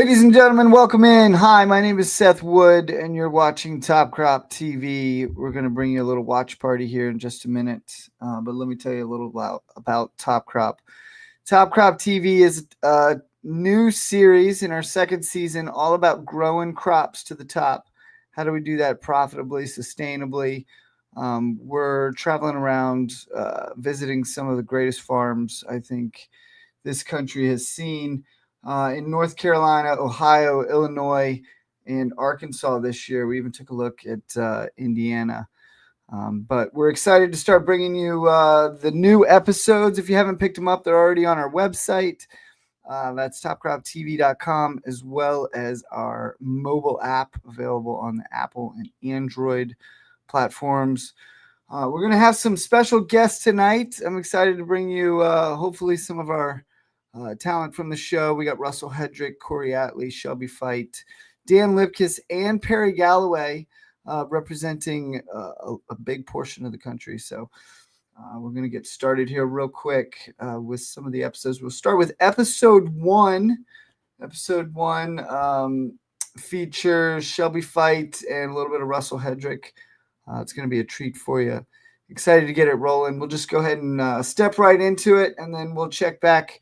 Ladies and gentlemen, welcome in. Hi, my name is Seth Wood, and you're watching Top Crop TV. We're going to bring you a little watch party here in just a minute, but let me tell you a little about Top Crop. Top Crop TV is a new series in our second season, all about growing crops to the top. How do we do that profitably, sustainably? We're traveling around, visiting some of the greatest farms I think this country has seen. In North Carolina, Ohio, Illinois, and Arkansas this year. We even took a look at Indiana. But we're excited to start bringing you the new episodes. If you haven't picked them up, they're already on our website. That's topcroptv.com, as well as our mobile app available on the Apple and Android platforms. We're going to have some special guests tonight. I'm excited to bring you hopefully some of our talent from the show. We got Russell Hedrick, Corey Atlee, Shelby Fight, Dan Lipkiss, and Perry Galloway representing a big portion of the country. So we're going to get started here real quick with some of the episodes. We'll start with episode one. Episode one features Shelby Fight and a little bit of Russell Hedrick. It's going to be a treat for you. Excited to get it rolling. We'll just go ahead and step right into it, and then we'll check back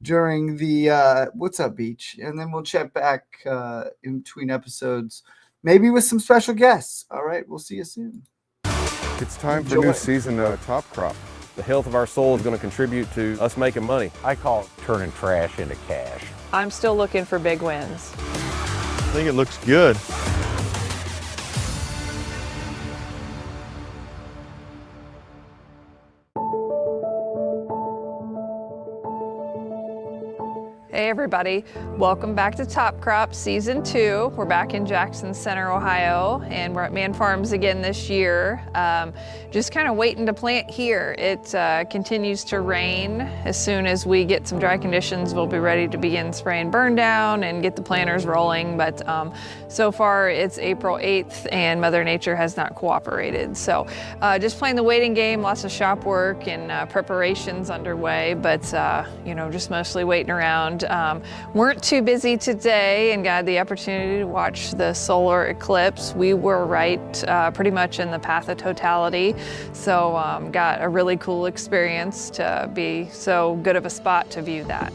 during the What's Up Beach, and then we'll check back in between episodes, maybe with some special guests. All right, we'll see you soon. It's time for a new season of Top Crop. The health of our soil is going to contribute to us making money. I call it turning trash into cash. I'm still looking for big wins. I think it looks good. Hey everybody, welcome back to Top Crop Season 2. We're back in Jackson Center, Ohio, and we're at Man Farms again this year. Just kind of waiting to plant here. It continues to rain. As soon as we get some dry conditions, we'll be ready to begin spraying burn down and get the planters rolling. But so far it's April 8th and Mother Nature has not cooperated. So just playing the waiting game, lots of shop work and preparations underway, but just mostly waiting around. Weren't too busy today and got the opportunity to watch the solar eclipse. We were right pretty much in the path of totality, so got a really cool experience to be so good of a spot to view that.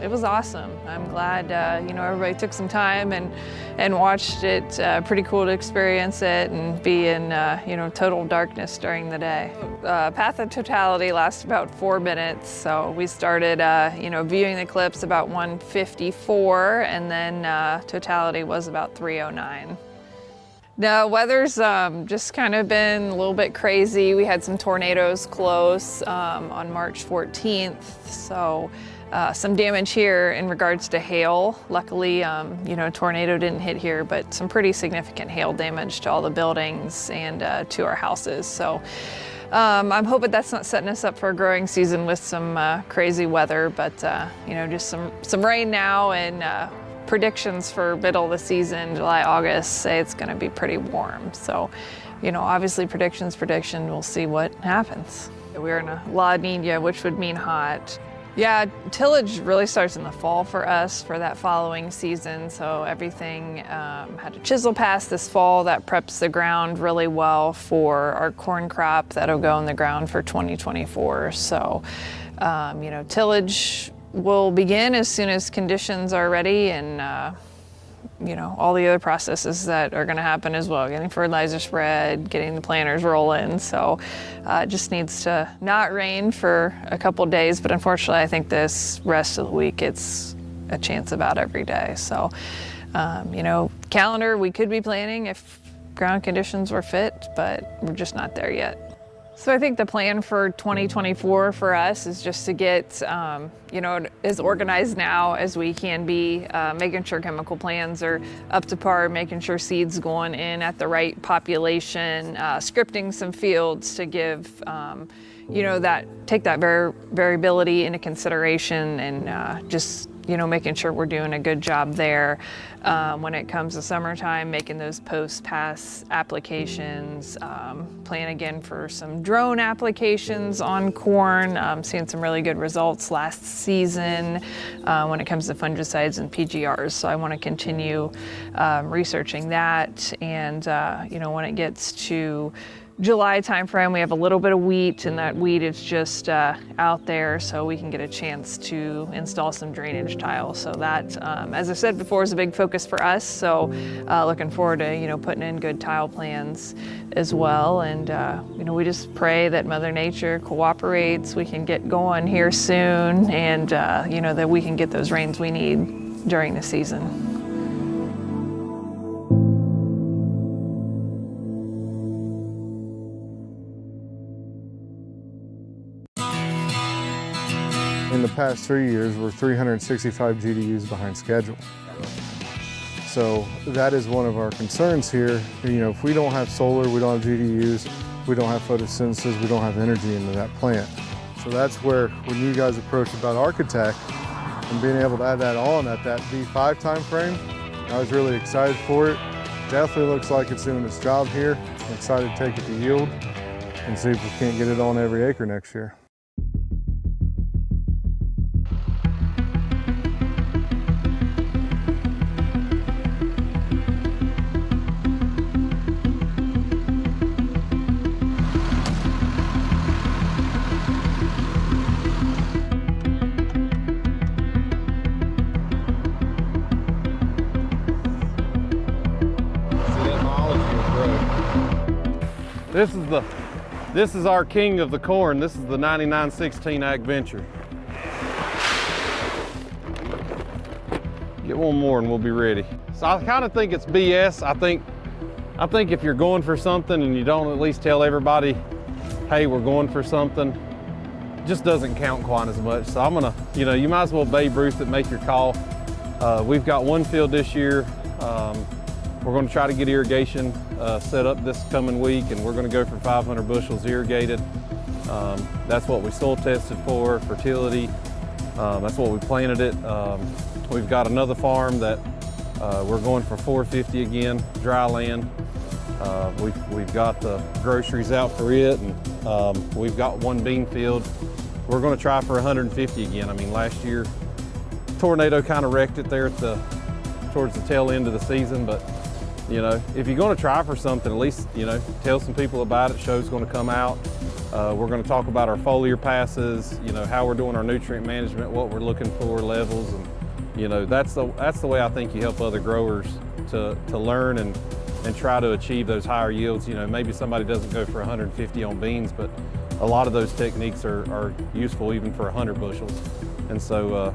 It was awesome. I'm glad everybody took some time and watched it. Pretty cool to experience it and be in total darkness during the day. Path of totality lasts about 4 minutes. So we started viewing the eclipse about 1:54, and then totality was about 3:09. The weather's just kind of been a little bit crazy. We had some tornadoes close on March 14th, so some damage here in regards to hail. Luckily, tornado didn't hit here, but some pretty significant hail damage to all the buildings and to our houses. So I'm hoping that's not setting us up for a growing season with some crazy weather, but just some rain now, and predictions for middle of the season, July, August, say it's going to be pretty warm. So, obviously prediction, we'll see what happens. We're in a La Nina, which would mean hot. Yeah, tillage really starts in the fall for us for that following season. So everything had a chisel pass this fall that preps the ground really well for our corn crop that'll go in the ground for 2024. So, tillage will begin as soon as conditions are ready, and all the other processes that are going to happen as well, getting fertilizer spread, getting the planters rolling. So it just needs to not rain for a couple days, but unfortunately I think this rest of the week it's a chance about every day. So calendar we could be planning if ground conditions were fit, but we're just not there yet. So I think the plan for 2024 for us is just to get, as organized now as we can be, making sure chemical plans are up to par, making sure seeds going in at the right population, scripting some fields to give, take that variability into consideration, and just making sure we're doing a good job there. When it comes to summertime, making those post-pass applications, plan again for some drone applications on corn, seeing some really good results last season when it comes to fungicides and PGRs. So I want to continue researching that. And, when it gets to July timeframe, we have a little bit of wheat, and that wheat is just out there so we can get a chance to install some drainage tile. So that, as I said before, is a big focus for us. So looking forward to, putting in good tile plans as well. And, we just pray that Mother Nature cooperates, we can get going here soon, and, that we can get those rains we need during the season. In the past 3 years, we're 365 GDUs behind schedule. So that is one of our concerns here. If we don't have solar, we don't have GDUs, we don't have photosynthesis, we don't have energy into that plant. So that's where, when you guys approached about Architect and being able to add that on at that V5 time frame, I was really excited for it. Definitely looks like it's doing its job here. I'm excited to take it to yield and see if we can't get it on every acre next year. This is our king of the corn. This is the 9916 Ag Venture. Get one more and we'll be ready. So I kind of think it's BS. I think if you're going for something and you don't at least tell everybody, hey, we're going for something, it just doesn't count quite as much. So I'm gonna, you might as well Babe Ruth it, make your call. We've got one field this year. We're going to try to get irrigation set up this coming week, and we're going to go for 500 bushels irrigated. That's what we soil tested for, fertility. That's what we planted it. We've got another farm that we're going for 450 again, dry land. We've got the groceries out for it, and we've got one bean field. We're going to try for 150 again. I mean, last year, tornado kind of wrecked it there towards the tail end of the season, but if you're going to try for something, at least, tell some people about it. Show's going to come out. We're going to talk about our foliar passes, how we're doing our nutrient management, what we're looking for, levels, and, that's the way I think you help other growers to learn and try to achieve those higher yields. Maybe somebody doesn't go for 150 on beans, but a lot of those techniques are useful even for 100 bushels. And so,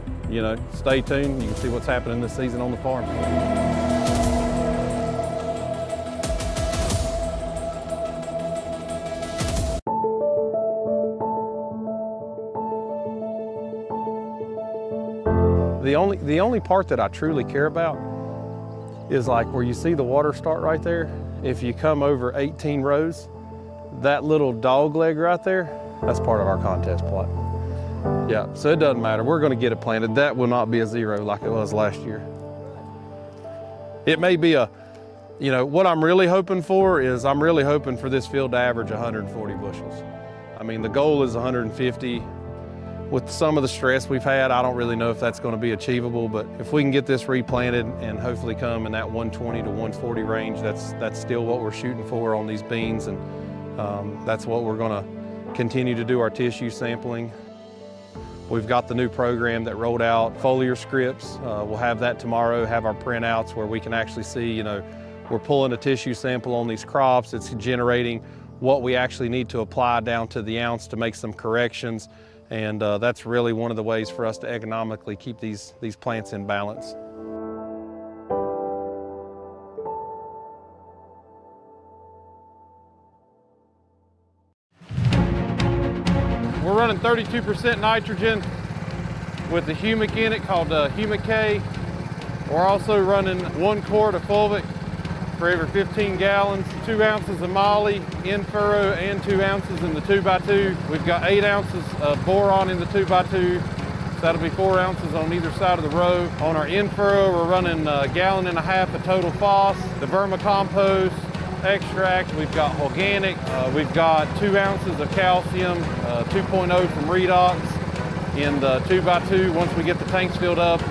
stay tuned. You can see what's happening this season on the farm. The only part that I truly care about is like where you see the water start right there. If you come over 18 rows, that little dog leg right there, that's part of our contest plot. Yeah, so it doesn't matter. We're going to get it planted. That will not be a zero like it was last year. It may be what I'm really hoping for is I'm really hoping for this field to average 140 bushels. I mean, the goal is 150. With some of the stress we've had, I don't really know if that's going to be achievable, but if we can get this replanted and hopefully come in that 120 to 140 range, that's still what we're shooting for on these beans, and that's what we're going to continue to do our tissue sampling. We've got the new program that rolled out, foliar scripts. We'll have that tomorrow, have our printouts where we can actually see, we're pulling a tissue sample on these crops. It's generating what we actually need to apply down to the ounce to make some corrections. And that's really one of the ways for us to economically keep these plants in balance. We're running 32% nitrogen with a humic in it called Humic K. We're also running 1 quart of fulvic for every 15 gallons, 2 ounces of moly in furrow and 2 ounces in the 2x2. We've got 8 ounces of boron in the 2x2, So that'll be 4 ounces on either side of the row. On our in-furrow, we're running 1.5 gallons of total phos, the vermicompost, extract, we've got organic, we've got 2 ounces of calcium, 2.0 from Redox in the 2x2. Once we get the tanks filled up,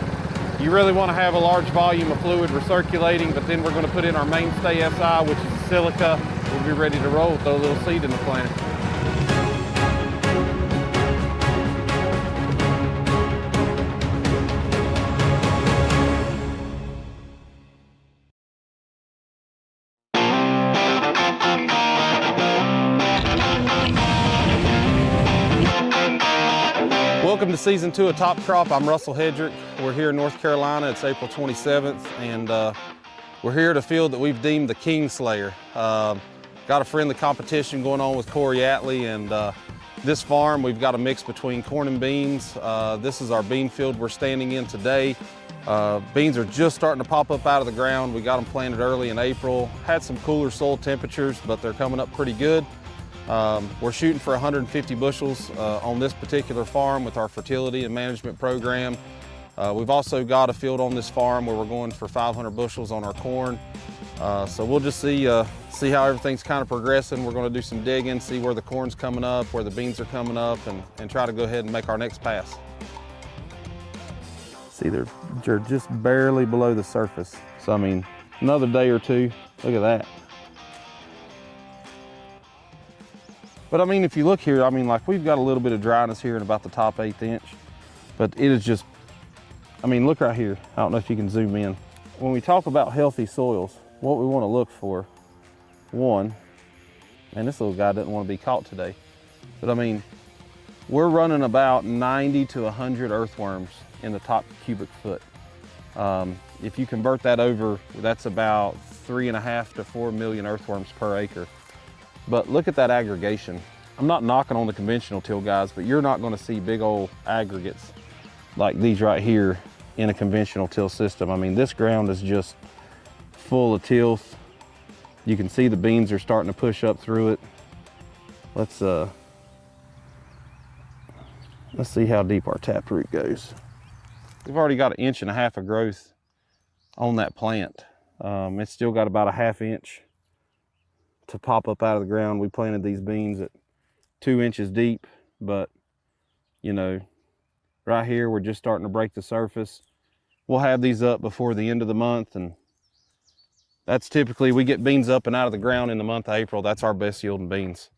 you really want to have a large volume of fluid recirculating, but then we're going to put in our mainstay SI, which is silica. We'll be ready to roll, throw a little seed in the plant. Welcome to season 2 of Top Crop. I'm Russell Hedrick. We're here in North Carolina. It's April 27th, and we're here at a field that we've deemed the King Slayer. Got a friendly competition going on with Corey Atlee, and this farm, we've got a mix between corn and beans. This is our bean field we're standing in today. Beans are just starting to pop up out of the ground. We got them planted early in April. Had some cooler soil temperatures, but they're coming up pretty good. We're shooting for 150 bushels on this particular farm with our fertility and management program. We've also got a field on this farm where we're going for 500 bushels on our corn. So we'll just see how everything's kind of progressing. We're going to do some digging, see where the corn's coming up, where the beans are coming up, and try to go ahead and make our next pass. See, they're just barely below the surface. So I mean, another day or two, look at that. But I mean, if you look here, I mean, like we've got a little bit of dryness here in about the top 1/8 inch, but it is just, I mean, look right here. I don't know if you can zoom in. When we talk about healthy soils, what we want to look for, one, man, this little guy doesn't want to be caught today. But I mean, we're running about 90 to 100 earthworms in the top cubic foot. If you convert that over, that's about 3.5 to 4 million earthworms per acre. But look at that aggregation. I'm not knocking on the conventional till, guys, but you're not going to see big old aggregates like these right here in a conventional till system. I mean, this ground is just full of tilth. You can see the beans are starting to push up through it. Let's see how deep our taproot goes. We've already got 1.5 inches of growth on that plant. It's still got about 1/2 inch to pop up out of the ground. We planted these beans at 2 inches deep, but you know, right here, we're just starting to break the surface. We'll have these up before the end of the month, and that's typically, we get beans up and out of the ground in the month of April. That's our best yielding beans.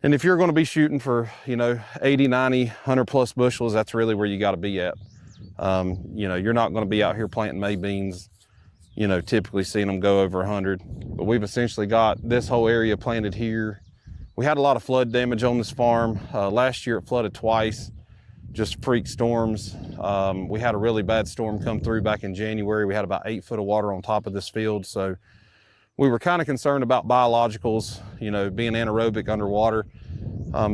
And if you're going to be shooting for, you know, 80, 90, 100 plus bushels, that's really where you got to be at. You know, you're not going to be out here planting May beans, you know, typically seeing them go over 100. But we've essentially got this whole area planted here. We had a lot of flood damage on this farm. Last year it flooded twice, just freak storms. We had a really bad storm come through back in January. We had about 8 foot of water on top of this field. So we were kind of concerned about biologicals, you know, being anaerobic underwater.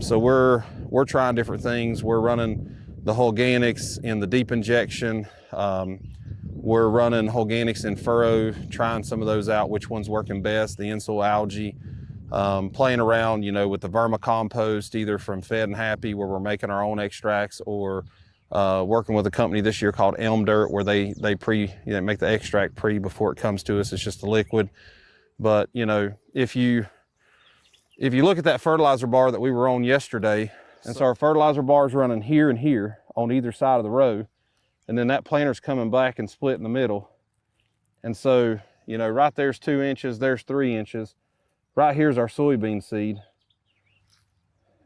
So we're trying different things. We're running the organics in the deep injection. We're running organics in furrow, trying some of those out, which one's working best, the in-soil algae. Playing around, you know, with the vermicompost, either from Fed and Happy, where we're making our own extracts, or working with a company this year called Elm Dirt, where they make the extract before it comes to us. It's just a liquid. But you know, if you look at that fertilizer bar that we were on yesterday, and so our fertilizer bar is running here and here on either side of the row, and then that planter's coming back and split in the middle. And so, you know, right there's 2 inches, there's 3 inches. Right here's our soybean seed,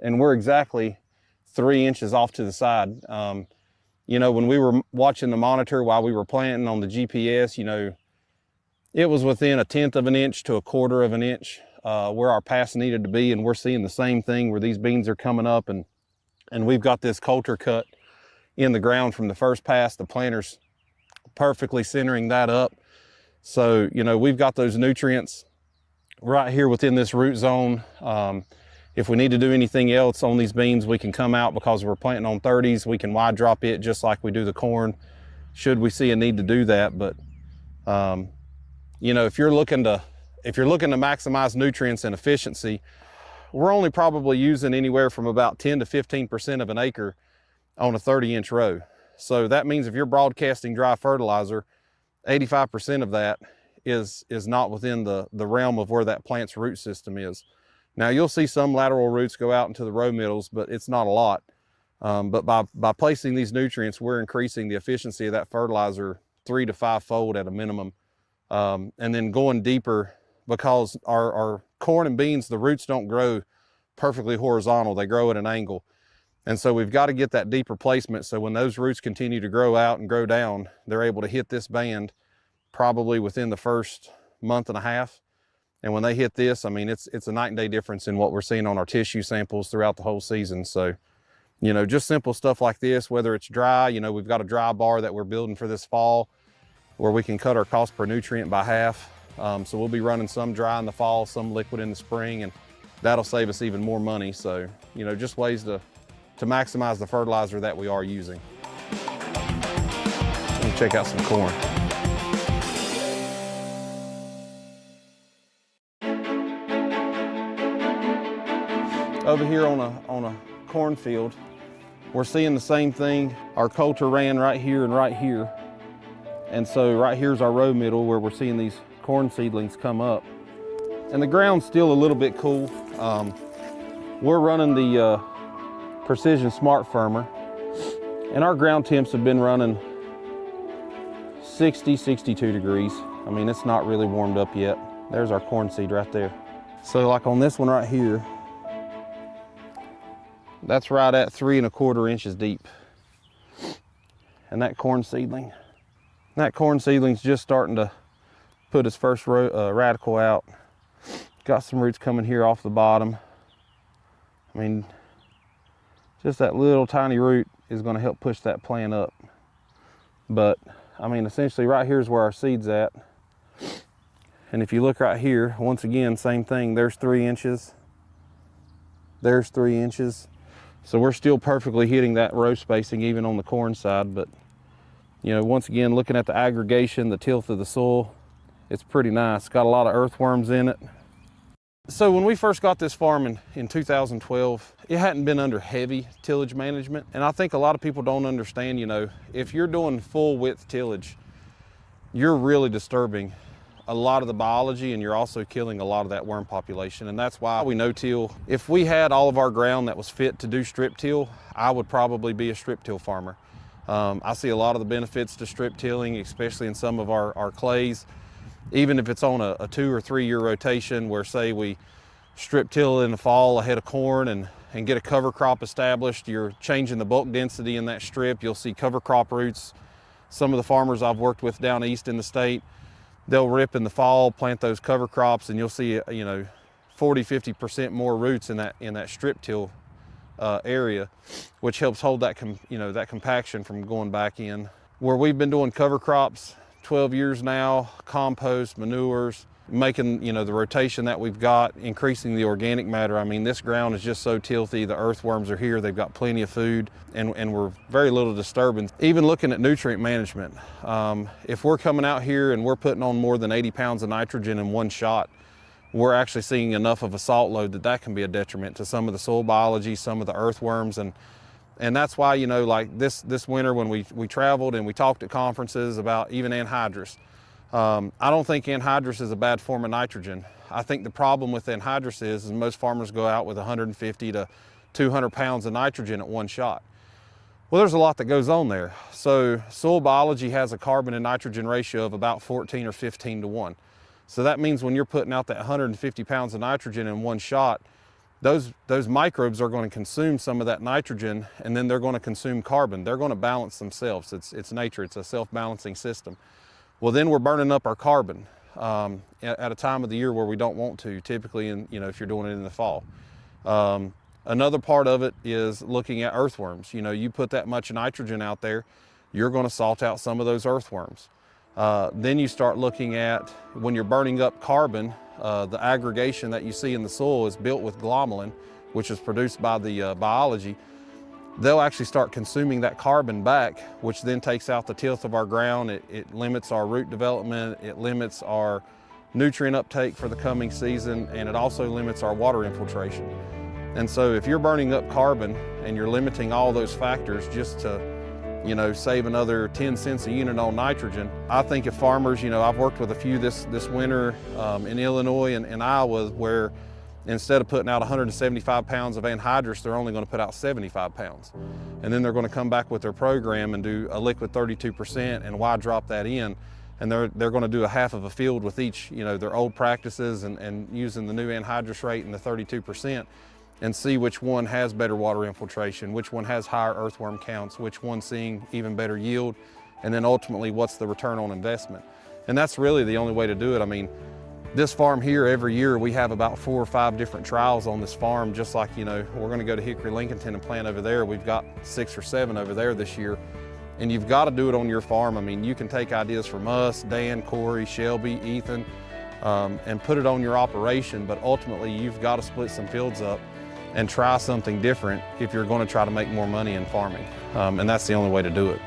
and we're exactly 3 inches off to the side. You know, when we were watching the monitor while we were planting on the GPS, you know, it was within 1/10 of an inch to 1/4 of an inch where our pass needed to be, and we're seeing the same thing where these beans are coming up, and we've got this coulter cut in the ground from the first pass. The planter's perfectly centering that up. So, you know, we've got those nutrients right here within this root zone. If we need to do anything else on these beans, we can come out, because we're planting on 30s. We can wide drop it just like we do the corn, should we see a need to do that. But you know, if you're looking to maximize nutrients and efficiency, we're only probably using anywhere from about 10 to 15% of an acre on a 30-inch row. So that means if you're broadcasting dry fertilizer, 85% of that is not within the realm of where that plant's root system is. Now you'll see some lateral roots go out into the row middles, but it's not a lot. But by placing these nutrients, we're increasing the efficiency of that fertilizer 3 to 5-fold at a minimum. And then going deeper, because our corn and beans, the roots don't grow perfectly horizontal, they grow at an angle. And so we've got to get that deeper placement, so when those roots continue to grow out and grow down, they're able to hit this band probably within the first month and a half. And when they hit this, I mean, it's a night and day difference in what we're seeing on our tissue samples throughout the whole season. So, you know, just simple stuff like this, whether it's dry, you know, we've got a dry bar that we're building for this fall where we can cut our cost per nutrient by half. So we'll be running some dry in the fall, some liquid in the spring, and that'll save us even more money. So, you know, just ways to maximize the fertilizer that we are using. Let me check out some corn. Over here on a cornfield, we're seeing the same thing. Our coulter ran right here and right here. And so right here's our row middle where we're seeing these corn seedlings come up. And the ground's still a little bit cool. We're running the Precision Smart Firmer, and our ground temps have been running 60, 62 degrees. I mean, it's not really warmed up yet. There's our corn seed right there. So like on this one right here, that's right at 3 1/4 inches deep. And that corn seedling's just starting to put its first radical out. Got some roots coming here off the bottom. I mean, just that little tiny root is going to help push that plant up. But I mean, essentially right here is where our seed's at. And if you look right here, once again, same thing. There's 3 inches. There's 3 inches. So we're still perfectly hitting that row spacing even on the corn side. But you know, once again, looking at the aggregation, the tilth of the soil, it's pretty nice. Got a lot of earthworms in it. So when we first got this farm in 2012, it hadn't been under heavy tillage management. And I think a lot of people don't understand, you know, if you're doing full width tillage, you're really disturbing a lot of the biology, and you're also killing a lot of that worm population. And that's why we no-till. If we had all of our ground that was fit to do strip till, I would probably be a strip till farmer. I see a lot of the benefits to strip tilling, especially in some of our clays. Even if it's on a 2 or 3 year rotation where, say, we strip till in the fall ahead of corn and get a cover crop established, you're changing the bulk density in that strip. You'll see cover crop roots. Some of the farmers I've worked with down east in the state, they'll rip in the fall, plant those cover crops, and you'll see, you know, 40, 50% more roots in that strip till area, which helps hold that that compaction from going back in. Where we've been doing cover crops 12 years now, compost, manures, making, you know, the rotation that we've got, increasing the organic matter. I mean, this ground is just so tilthy. The earthworms are here. They've got plenty of food, and we're very little disturbance. Even looking at nutrient management, if we're coming out here and we're putting on more than 80 pounds of nitrogen in one shot, we're actually seeing enough of a salt load that can be a detriment to some of the soil biology, some of the earthworms. And that's why, you know, like this winter when we traveled and we talked at conferences about even anhydrous. I don't think anhydrous is a bad form of nitrogen. I think the problem with anhydrous is most farmers go out with 150 to 200 pounds of nitrogen at one shot. Well, there's a lot that goes on there. So soil biology has a carbon and nitrogen ratio of about 14 or 15 to 1. So that means when you're putting out that 150 pounds of nitrogen in one shot, those microbes are going to consume some of that nitrogen, and then they're going to consume carbon. They're going to balance themselves. It's nature. It's a self-balancing system. Well, then we're burning up our carbon at a time of the year where we don't want to, typically if you're doing it in the fall. Another part of it is looking at earthworms. You know, you put that much nitrogen out there, you're going to salt out some of those earthworms. Then you start looking at, when you're burning up carbon, the aggregation that you see in the soil is built with glomalin, which is produced by the biology. They'll actually start consuming that carbon back, which then takes out the tilth of our ground. It limits our root development, it limits our nutrient uptake for the coming season, and it also limits our water infiltration. And so if you're burning up carbon and you're limiting all those factors just to, you know, save another 10 cents a unit on nitrogen, I think if farmers, you know, I've worked with a few this winter in Illinois and Iowa where instead of putting out 175 pounds of anhydrous, they're only going to put out 75 pounds. And then they're going to come back with their program and do a liquid 32%, and why drop that in? And they're going to do a half of a field with each, you know, their old practices and using the new anhydrous rate and the 32%, and see which one has better water infiltration, which one has higher earthworm counts, which one's seeing even better yield, and then ultimately what's the return on investment. And that's really the only way to do it. I mean, this farm here, every year we have about 4 or 5 different trials on this farm, just like, you know, we're gonna go to Hickory Lincolnton and plant over there. We've got 6 or 7 over there this year. And you've got to do it on your farm. I mean, you can take ideas from us, Dan, Corey, Shelby, Ethan, and put it on your operation, but ultimately you've got to split some fields up and try something different if you're going to try to make more money in farming. And that's the only way to do it.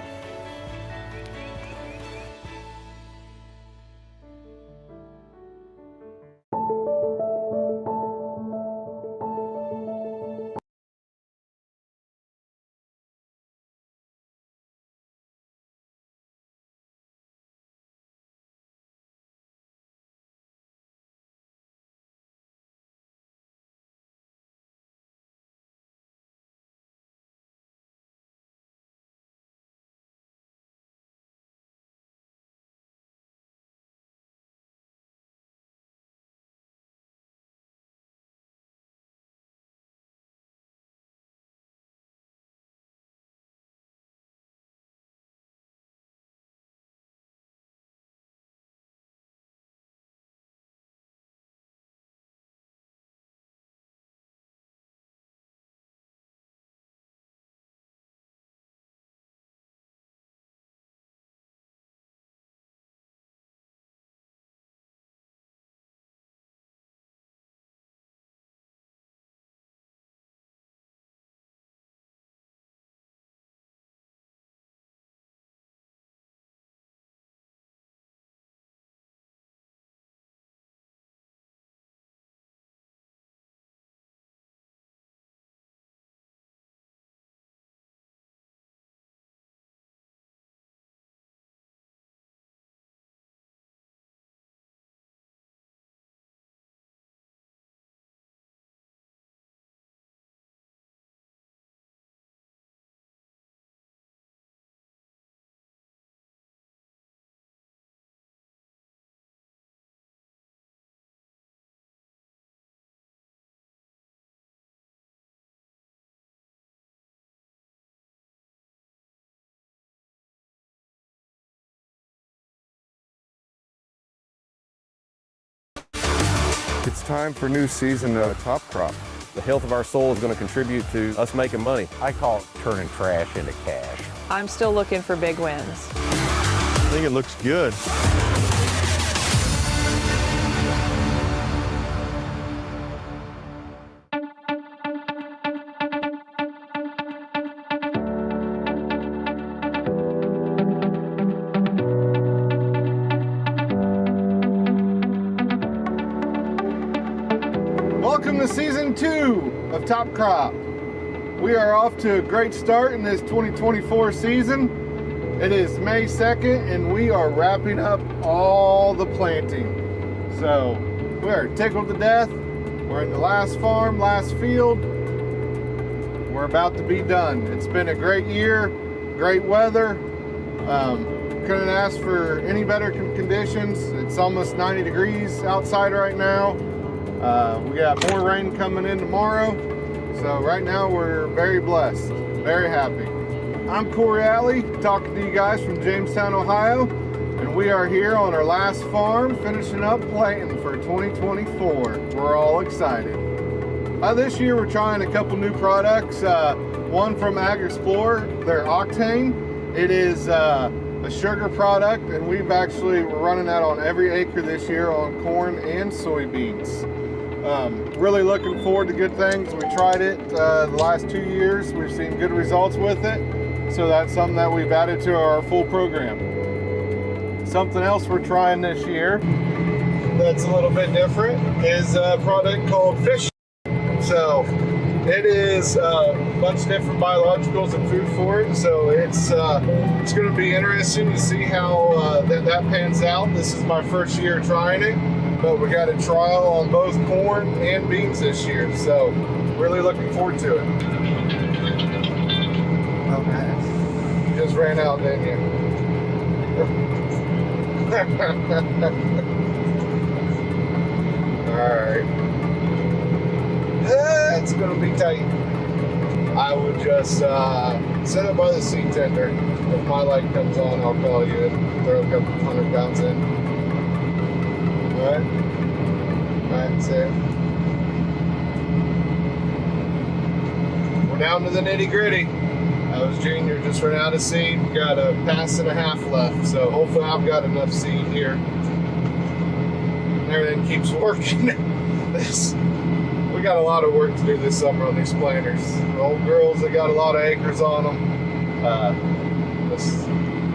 It's time for new season top crop. The health of our soil is going to contribute to us making money. I call it turning trash into cash. I'm still looking for big wins. I think it looks good. Welcome to season 2 of Top Crop. We are off to a great start in this 2024 season. It is May 2nd and we are wrapping up all the planting. So we are tickled to death. We're in the last farm, last field. We're about to be done. It's been a great year, great weather. Couldn't ask for any better conditions. It's almost 90 degrees outside right now. We got more rain coming in tomorrow. So right now we're very blessed, very happy. I'm Corey Alley, talking to you guys from Jamestown, Ohio, and we are here on our last farm finishing up planting for 2024. We're all excited. This year we're trying a couple new products. One from Ag Explorer, their Octane. It is a sugar product, and we're running that on every acre this year on corn and soybeans. Really looking forward to good things. We tried it the last 2 years. We've seen good results with it. So that's something that we've added to our full program. Something else we're trying this year that's a little bit different is a product called Fish. So It is a bunch of different biologicals and food for it, so it's going to be interesting to see how that pans out. This is my first year trying it, but we got a trial on both corn and beans this year, so really looking forward to it. Okay. You just ran out, didn't you? Alright. It's gonna be tight. I would just set up by the seed tender. If my light comes on, I'll call you and throw a couple 100 pounds in. Alright? Alright, that's it. We're down to the nitty gritty. I was junior, just ran out of seed. We got a pass and a half left, so hopefully I've got enough seed here. Everything keeps working. We got a lot of work to do this summer on these planters. The old girls, they got a lot of acres on them.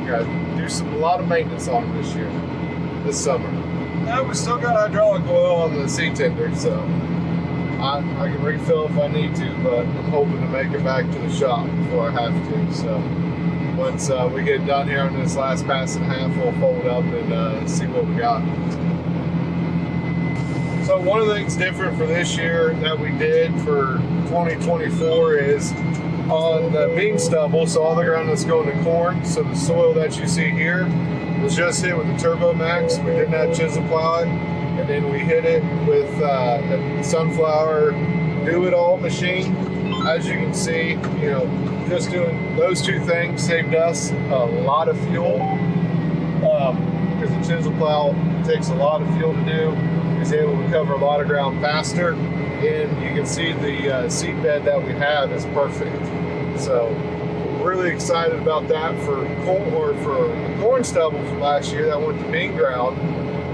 Got to do a lot of maintenance on them this summer. Now we still got hydraulic oil on the seed tender, so I can refill if I need to, but I'm hoping to make it back to the shop before I have to. So once we get done here on this last pass and a half, we'll fold up and see what we got. So one of the things different for this year that we did for 2024 is on the bean stubble, so all the ground that's going to corn, so the soil that you see here was just hit with the Turbo Max. We didn't have chisel plow it, and then we hit it with the Sunflower Do-It-All machine. As you can see, you know, just doing those two things saved us a lot of fuel, because the chisel plow takes a lot of fuel to do. Is able to cover a lot of ground faster, and you can see the seed bed that we have is perfect. So really excited about that for corn stubble from last year that went to bean ground.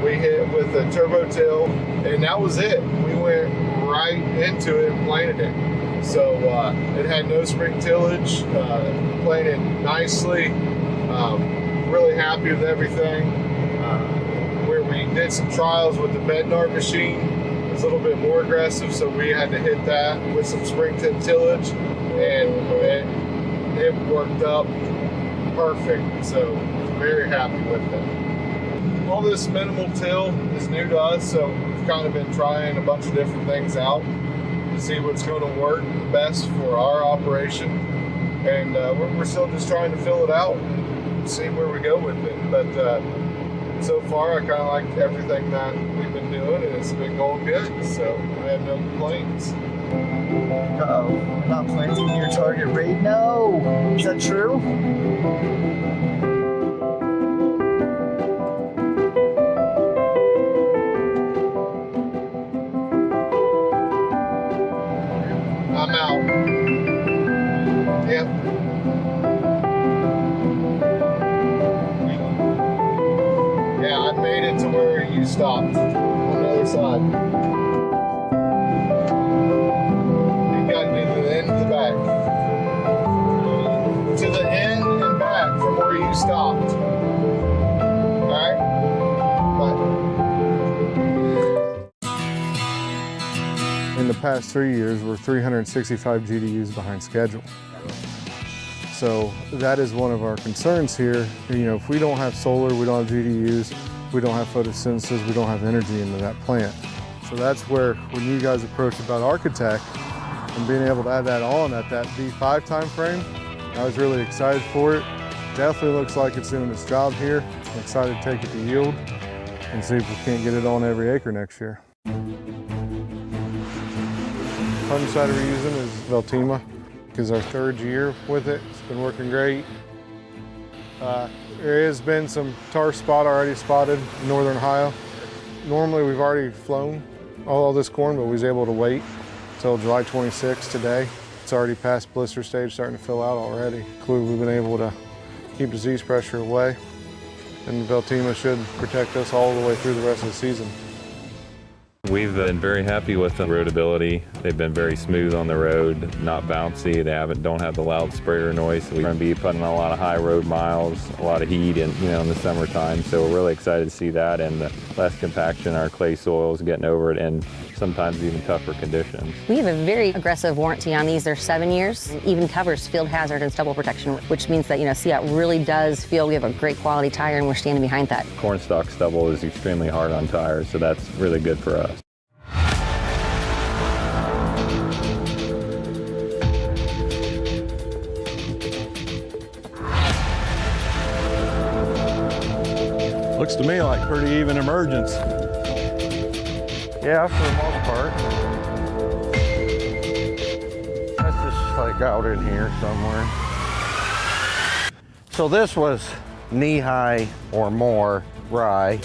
We hit with a turbo till, and that was it. We went right into it and planted it. So it had no spring tillage, planted nicely. Really happy with everything. We did some trials with the Bednar machine. It was a little bit more aggressive, so we had to hit that with some spring tillage, and it worked up perfect. So very happy with it. All this minimal till is new to us, so we've kind of been trying a bunch of different things out to see what's going to work best for our operation, and we're still just trying to fill it out and see where we go with it. But so far, I kind of like everything that we've been doing, and it's been going good, so I have no complaints. Uh-oh, not planting near target rate? No! Is that true? I'm out. Yep. Yeah, I made it to where you stopped on the other side. You got to do the end to the back. To the end and back from where you stopped. Alright? Bye. In the past 3 years, we're 365 GDUs behind schedule. So that is one of our concerns here. You know, if we don't have solar, we don't have GDUs, we don't have photosynthesis, we don't have energy into that plant. So that's where, when you guys approached about Architect and being able to add that on at that V5 time frame, I was really excited for it. Definitely looks like it's doing its job here. I'm excited to take it to yield and see if we can't get it on every acre next year. Fungicide we're using is Veltima, because our third year with it. It's been working great. There has been some tar spot already spotted in northern Ohio. Normally we've already flown all this corn, but we was able to wait until July 26th today. It's already past blister stage, starting to fill out already. Clearly we've been able to keep disease pressure away, and Veltima should protect us all the way through the rest of the season. We've been very happy with the roadability. They've been very smooth on the road, not bouncy. They don't have the loud sprayer noise. So we're going to be putting a lot of high road miles, a lot of heat, and in the summertime. So we're really excited to see that, and the less compaction, our clay soils getting over it, and sometimes even tougher conditions. We have a very aggressive warranty on these. They're 7 years. It even covers field hazard and stubble protection, which means that CF really does feel we have a great quality tire, and we're standing behind that. Cornstalk stubble is extremely hard on tires, so that's really good for us. Looks to me like pretty even emergence. Yeah, for the most part. That's just like out in here somewhere. So this was knee-high or more rye.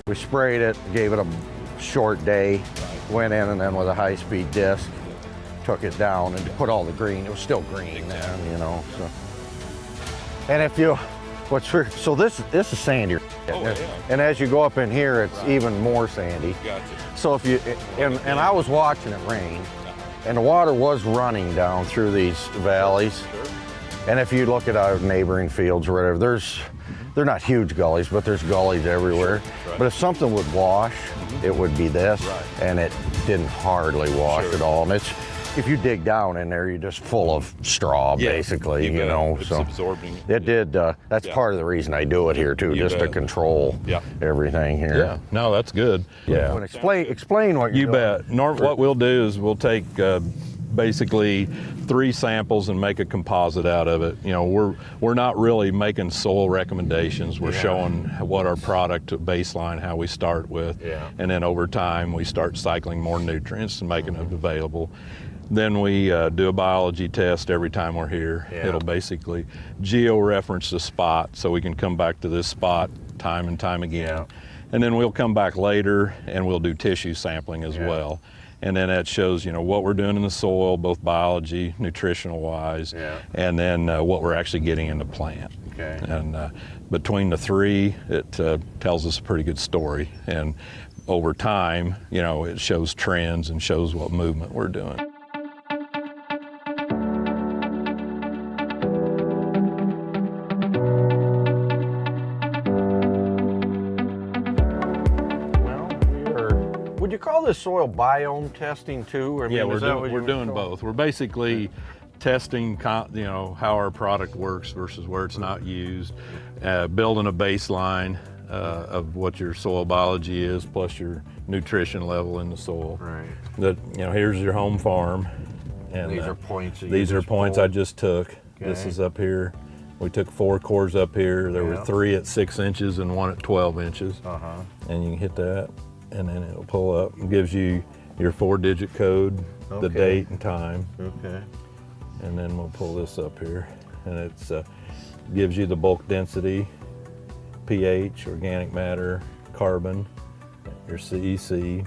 We sprayed it, gave it a short day, went in and then with a high-speed disc, took it down and put all the green. It was still green then, So. And if you, so this is sandier. Oh, yeah. And as you go up in here, it's even more sandy. Gotcha. So if you, and I was watching it rain, and the water was running down through these valleys. And if you look at our neighboring fields or whatever, they're not huge gullies, but there's gullies everywhere. Sure. Right. But if something would wash, it would be this, and it didn't hardly wash at all. And if you dig down in there, you're just full of straw, basically, It's so absorbing. it did. That's part of the reason I do it here too, just to control everything here. Yeah, no, that's good. Yeah. Explain what you're doing. You bet. What we'll do is we'll take basically 3 samples and make a composite out of it. We're not really making soil recommendations. We're showing what our product baseline, how we start with, and then over time we start cycling more nutrients and making them available. Then we do a biology test every time we're here. It'll basically geo-reference the spot so we can come back to this spot time and time again. And then we'll come back later and we'll do tissue sampling as well. And then that shows, what we're doing in the soil, both biology, nutritional wise, and then what we're actually getting in the plant. Okay. And between the 3, it tells us a pretty good story. And over time, it shows trends and shows what movement we're doing. Would you call this soil biome testing too? I mean, we're doing both. We're basically testing, how our product works versus where it's not used, building a baseline of what your soil biology is, plus your nutrition level in the soil. Right. That here's your home farm, and these are points. These are points I just took. Okay. This is up here. We took 4 cores up here. There were 3 at 6 inches and 1 at 12 inches. And you can hit that, and then it'll pull up and gives you your 4-digit code, the date and time. Okay. And then we'll pull this up here, and it's gives you the bulk density, pH, organic matter, carbon, your CEC,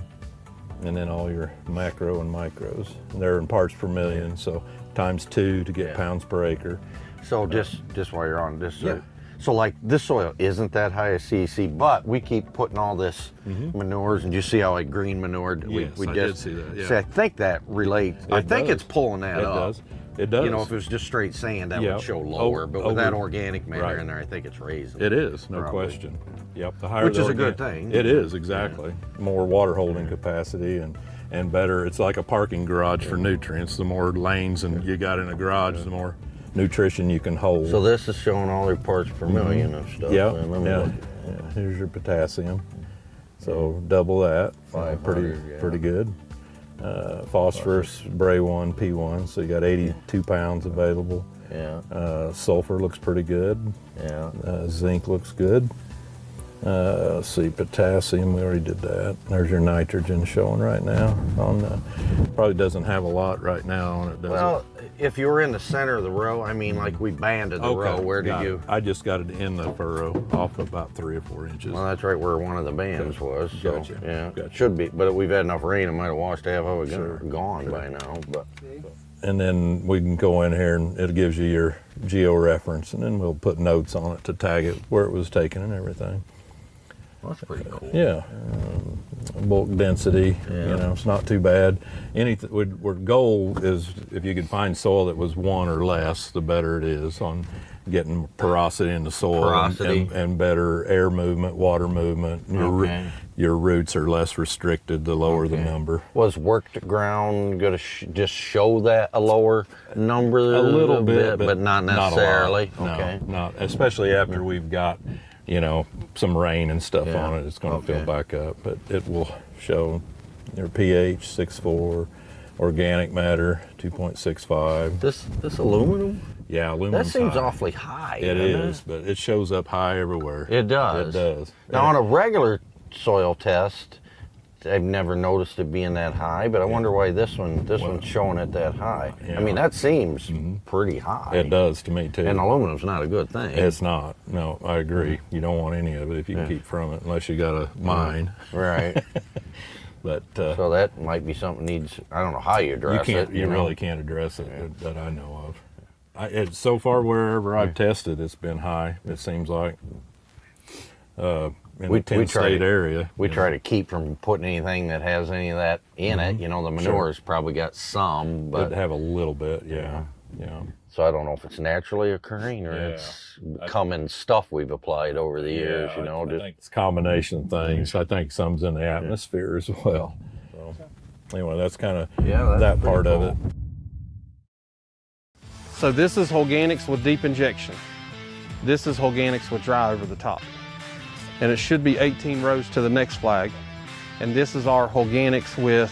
and then all your macro and micros. And they're in parts per million, so times 2 to get pounds per acre. So just while you're on this, so like this soil isn't that high a CEC, but we keep putting all this manures, and you see how like green manure, Yes, I did see that. Yeah. See, I think that relates. I think it's pulling that up. It does. If it was just straight sand, that would show lower. But with that organic matter in there, I think it's raising. It is, no question. Yep. The higher Which is a good thing. It is, exactly. More water holding capacity and better. It's like a parking garage for nutrients. The more lanes and you got in a garage, the more nutrition you can hold. So this is showing all your parts per million of stuff. Yeah. Here's your potassium. So double that. Pretty good. Phosphorus, Bray 1, P1, so you got 82 pounds available. Sulfur looks pretty good. Zinc looks good. Let's see, potassium, we already did that. There's your nitrogen showing right now. Probably doesn't have a lot right now on it, does it? If you were in the center of the row, I mean, like we banded the row, where did you? I just got it in the furrow, off about 3 or 4 inches. Well, that's right where one of the bands was. So, Gotcha. Should be, but we've had enough rain, it might have washed half of it gone by now. But. And then we can go in here and it gives you your geo reference, and then we'll put notes on it to tag it where it was taken and everything. Well, that's pretty cool. Yeah. Bulk density, Yeah. it's not too bad. Anything, our goal is if you could find soil that was 1 or less, the better it is on getting porosity in the soil and better air movement, water movement. Your roots are less restricted the lower the number. Was worked ground going to just show that a lower number? A little bit, but not necessarily. Not a lot. Okay. No, not especially after we've got some rain and stuff on it. It's going to fill back up, but it will show your pH 6.4, organic matter 2.65. This aluminum? Yeah, aluminum. That seems awfully high. It is, but it shows up high everywhere. It does. It does. Now, on a regular soil test, I've never noticed it being that high, but I wonder why this one's showing it that high. Yeah. I mean, that seems pretty high. It does to me too. And aluminum's not a good thing. It's not. No, I agree. You don't want any of it if you can keep from it, unless you got a mine. Right. But so that might be something needs. I don't know how you address it. You really can't address it that I know of. So far, wherever I've tested, it's been high. It seems like. In the 10-state area. We try to keep from putting anything that has any of that in it. The manure's probably got some, but it'd have a little bit, yeah. So I don't know if it's naturally occurring or it's common stuff we've applied over the years. I think it's a combination of things. I think some's in the atmosphere as well. So anyway, that's kind of that part of it. So this is organics with deep injection. This is organics with dry over the top. And it should be 18 rows to the next flag. And this is our organics with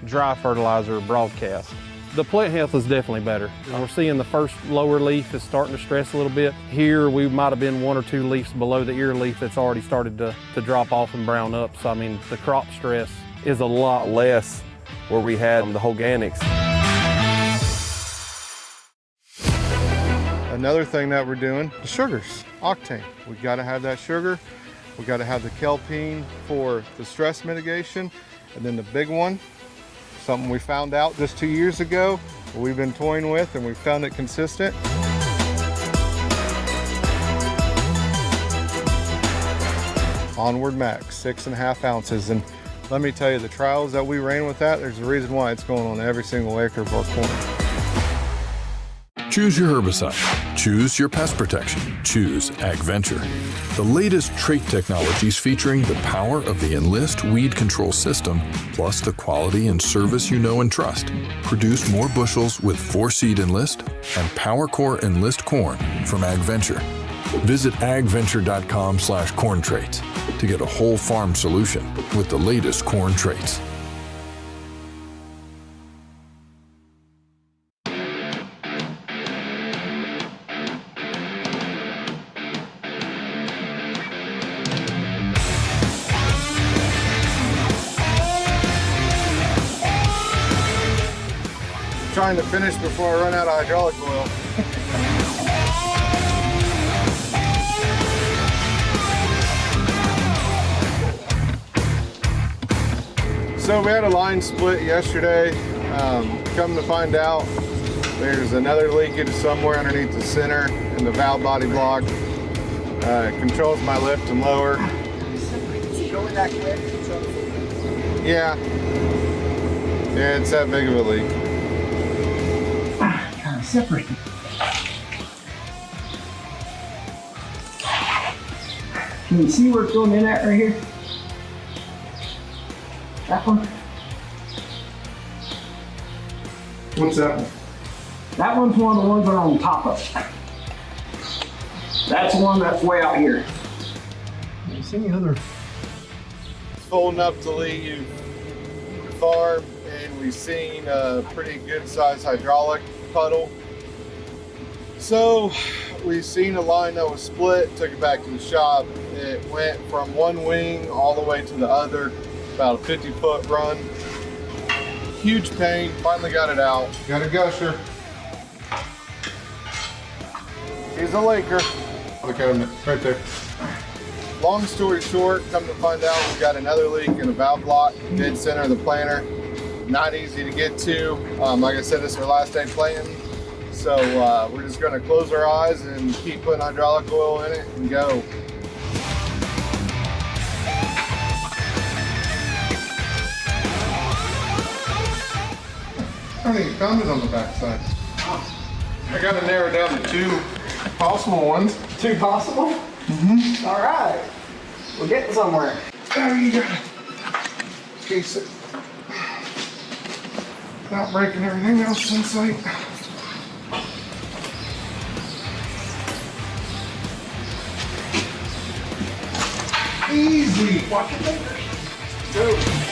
dry fertilizer broadcast. The plant health is definitely better. We're seeing the first lower leaf is starting to stress a little bit. Here we might have been 1 or 2 leaves below the ear leaf that's already started to drop off and brown up. So I mean, the crop stress is a lot less where we had the organics. Another thing that we're doing, the sugars, octane. We got to have that sugar. We got to have the kelpine for the stress mitigation. And then the big one, something we found out just 2 years ago, we've been toying with and we found it consistent. Onward Max, 6.5 ounces. And let me tell you, the trials that we ran with that, there's a reason why it's going on every single acre of our corn. Choose your herbicide. Choose your pest protection. Choose AgVenture. The latest trait technologies featuring the power of the Enlist weed control system, plus the quality and service you know and trust. Produce more bushels with 4-seed Enlist and PowerCore Enlist corn from AgVenture. Visit agventure.com/corn traits to get a whole farm solution with the latest corn traits. Trying to finish before I run out of hydraulic oil. So we had a line split yesterday. Come to find out, there's another leakage somewhere underneath the center in the valve body block. It controls my lift and lower. Going that quick? Yeah, it's that big of a leak. Kind of separated. Can you see where it's going in at right here? That one? What's that one? That one's one of the ones that are on top of it. That's the one that's way out here. Can you see any other? It's full enough to leave the farm, and we've seen a pretty good sized hydraulic puddle. So we've seen a line that was split, took it back to the shop. It went from one wing all the way to the other, about a 50-foot run. Huge pain, finally got it out. Got a gusher. He's a Laker. Look at him right there. Long story short, come to find out, we got another leak in a valve block, dead center of the planter. Not easy to get to. Like I said, this is our last day planting. So we're just gonna close our eyes and keep putting hydraulic oil in it and go. funny you found it on the backside. I got to narrow down to 2 possible ones. 2 possible? Mm-hmm. All right. We're getting somewhere. There you go. Okay, so not breaking everything else in sight. Easy. Watch your fingers. Go.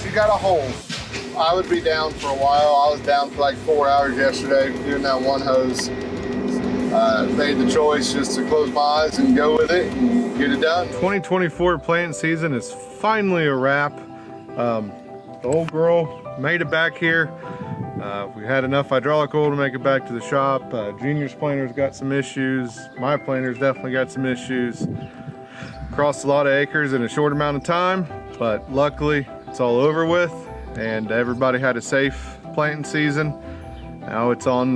She got a hole. I would be down for a while. I was down for like 4 hours yesterday doing that one hose. Made the choice just to close my eyes and go with it and get it done. 2024 planting season is finally a wrap. The old girl made it back here. We had enough hydraulic oil to make it back to the shop. Junior's planter's got some issues. My planter's definitely got some issues. Crossed a lot of acres in a short amount of time, but luckily it's all over with and everybody had a safe planting season. Now it's on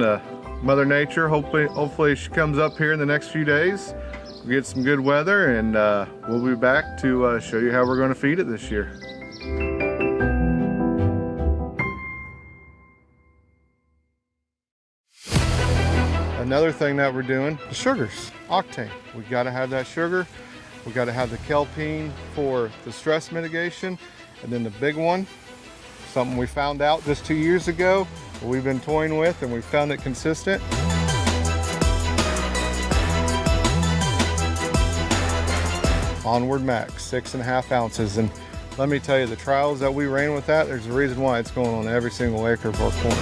Mother Nature. Hopefully she comes up here in the next few days. We'll get some good weather and we'll be back to show you how we're going to feed it this year. Another thing that we're doing, the sugars, octane. We got to have that sugar. We got to have the kelpine for the stress mitigation. And then the big one, something we found out just 2 years ago, we've been toying with and we found it consistent. Onward Max, 6.5 ounces. And let me tell you, the trials that we ran with that, there's a reason why it's going on every single acre of our corn.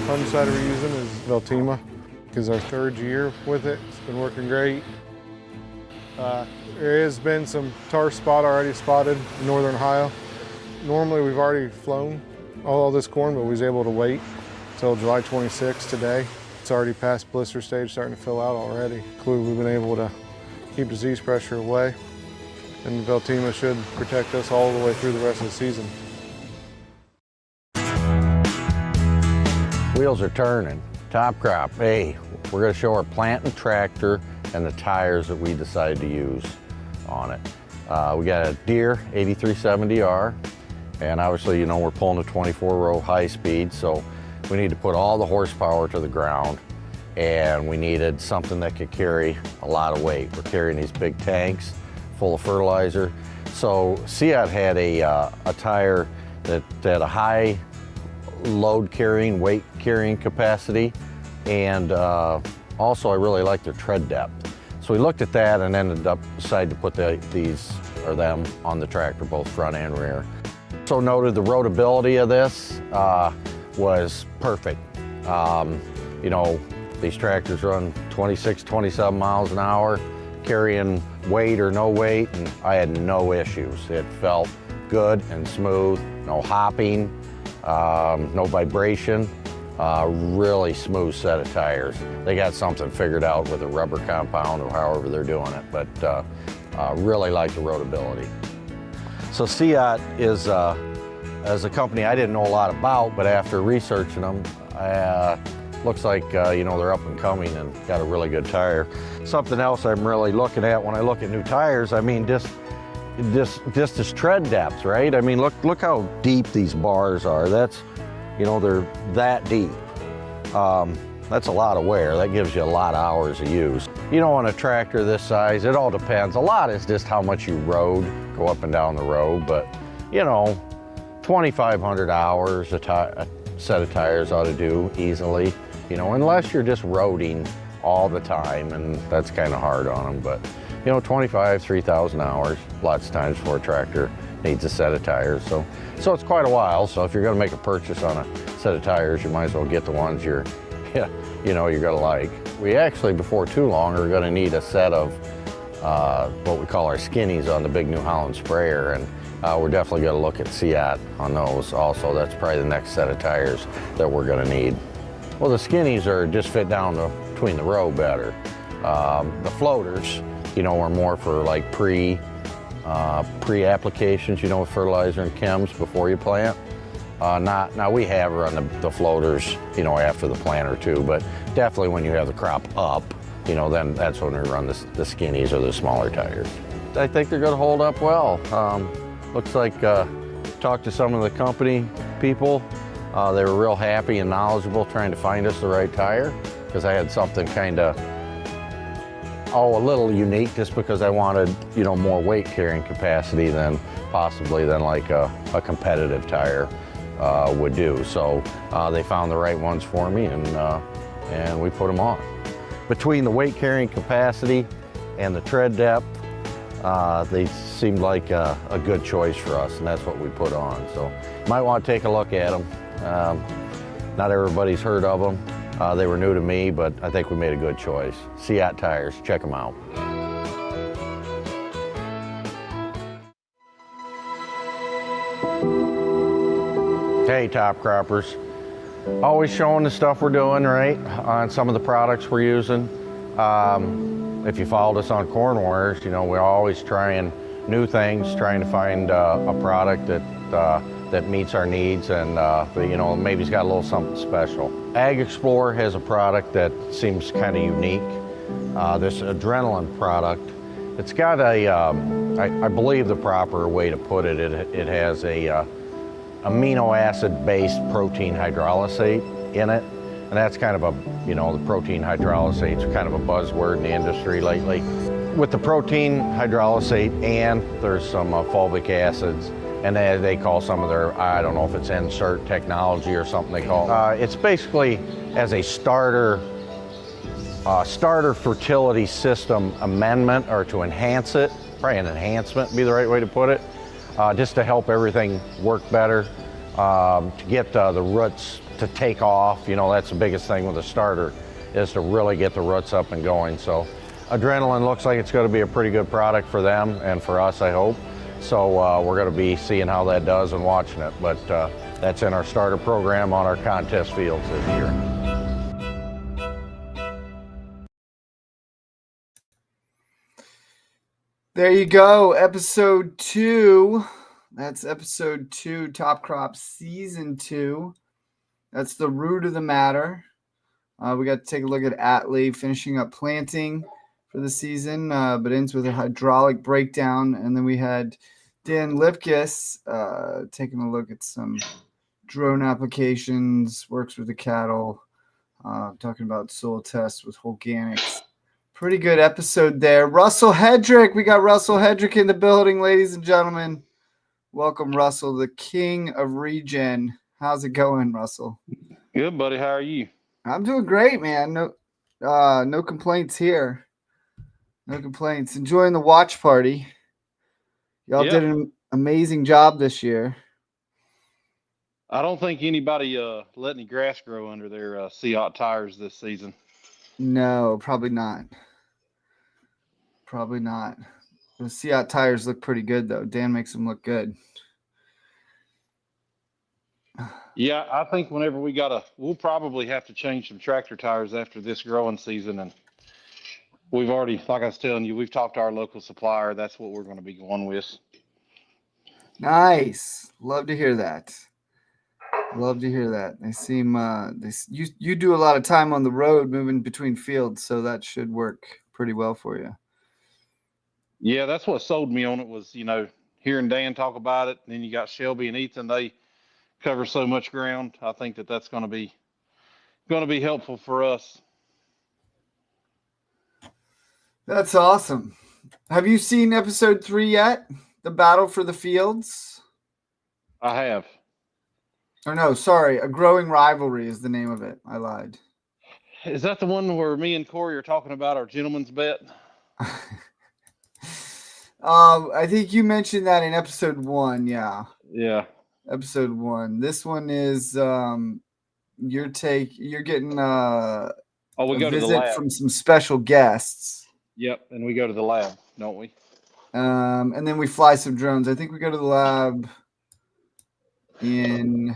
Fungicide we're using is Veltima, because our 3rd year with it. It's been working great. There has been some tar spot already spotted in northern Ohio. Normally we've already flown all this corn, but we was able to wait until July 26th today. It's already past blister stage, starting to fill out already. Clearly we've been able to keep disease pressure away, and Veltima should protect us all the way through the rest of the season. Wheels are turning. Top Crop, hey, we're gonna show our plant and tractor and the tires that we decided to use on it. We got a Deere 8370R, and obviously, you know, we're pulling a 24-row high speed, so we need to put all the horsepower to the ground, and we needed something that could carry a lot of weight. We're carrying these big tanks full of fertilizer. So Seat had a tire that had a high load carrying, weight carrying capacity, and also I really like their tread depth. So we looked at that and ended up deciding to put them on the tractor, both front and rear. So noted the roadability of this was perfect. You know, these tractors run 26, 27 miles an hour, carrying weight or no weight, and I had no issues. It felt good and smooth, no hopping, no vibration, really smooth set of tires. They got something figured out with a rubber compound or however they're doing it, but really like the roadability. So Seat is a company I didn't know a lot about, but after researching them, looks like you know, they're up and coming and got a really good tire. Something else I'm really looking at when I look at new tires, I mean, just this tread depth, right? I mean, look how deep these bars are. That's, you know, they're that deep. That's a lot of wear. That gives you a lot of hours of use. You know, on a tractor this size, it all depends. A lot is just how much you rode, go up and down the road, but you know, 2,500 hours a set of tires ought to do easily, you know, unless you're just roading all the time, and that's kind of hard on them, but you know, 3,000 hours, lots of times for a tractor needs a set of tires. So it's quite a while. So if you're gonna make a purchase on a set of tires, you might as well get the ones you're gonna like. We actually, before too long, are gonna need a set of what we call our skinnies on the big New Holland sprayer, and we're definitely gonna look at Seat on those also. That's probably the next set of tires that we're gonna need. Well, the skinnies are just fit down between the row better. The floaters, you know, are more for like pre-applications, with fertilizer and chems before you plant. Now we have run the floaters, after the plant or two, but definitely when you have the crop up, then that's when we run the skinnies or the smaller tires. I think they're going to hold up well. Looks like, talked to some of the company people. They were real happy and knowledgeable trying to find us the right tire, because I had something kind of, a little unique, just because I wanted, more weight carrying capacity than like a competitive tire would do. So they found the right ones for me, and we put them on. Between the weight carrying capacity and the tread depth, they seemed like a good choice for us, and that's what we put on. So you might want to take a look at them. Not everybody's heard of them. They were new to me, but I think we made a good choice. Seat tires, check them out. Hey, top croppers. Always showing the stuff we're doing, right, on some of the products we're using. If you followed us on Corn Wars, we're always trying new things, trying to find a product that meets our needs, and maybe it's got a little something special. Ag Explorer has a product that seems kind of unique. This adrenaline product, it's got I believe the proper way to put it, it has a amino acid based protein hydrolysate in it. And that's kind of the protein hydrolysate is kind of a buzzword in the industry lately. With the protein hydrolysate, and there's some fulvic acids, and they call some of their, I don't know if it's insert technology or something they call it. It's basically as a starter fertility system amendment, or to enhance it, probably an enhancement would be the right way to put it, just to help everything work better, to get the roots to take off. That's the biggest thing with a starter, is to really get the roots up and going. So adrenaline looks like it's going to be a pretty good product for them and for us, I hope. So we're going to be seeing how that does and watching it. But that's in our starter program on our contest fields this year. There you go, episode 2. That's episode 2, Top Crop Season 2. That's the root of the matter. We got to take a look at Atlee finishing up planting for the season, but ends with a hydraulic breakdown. And then we had Dan Lipkis taking a look at some drone applications, works with the cattle, talking about soil tests with organics. Pretty good episode there. Russell Hedrick. We got Russell Hedrick in the building, ladies and gentlemen. Welcome, Russell, the king of Regen. How's it going, Russell? Good, buddy. How are you? I'm doing great, man. No complaints here. No complaints. Enjoying the watch party. Y'all did an amazing job this year. I don't think anybody let any grass grow under their Seat tires this season. No, probably not. Probably not. The Seat tires look pretty good, though. Dan makes them look good. Yeah, I think whenever we'll probably have to change some tractor tires after this growing season. And we've already, like I was telling you, we've talked to our local supplier. That's what we're going to be going with. Nice. Love to hear that. Love to hear that. They seem, you do a lot of time on the road moving between fields, so that should work pretty well for you. Yeah, that's what sold me on it was, hearing Dan talk about it. And then you got Shelby and Ethan. They cover so much ground. I think that's going to be helpful for us. That's awesome. Have you seen episode 3 yet? The Battle for the Fields? I have. Or no, sorry. A Growing Rivalry is the name of it. I lied. Is that the one where me and Corey are talking about our gentleman's bet? I think you mentioned that in episode 1. Yeah. Yeah. Episode 1. This one is you're getting we go a to the visit lab from some special guests. Yep, and we go to the lab, don't we? And then we fly some drones. I think we go to the lab in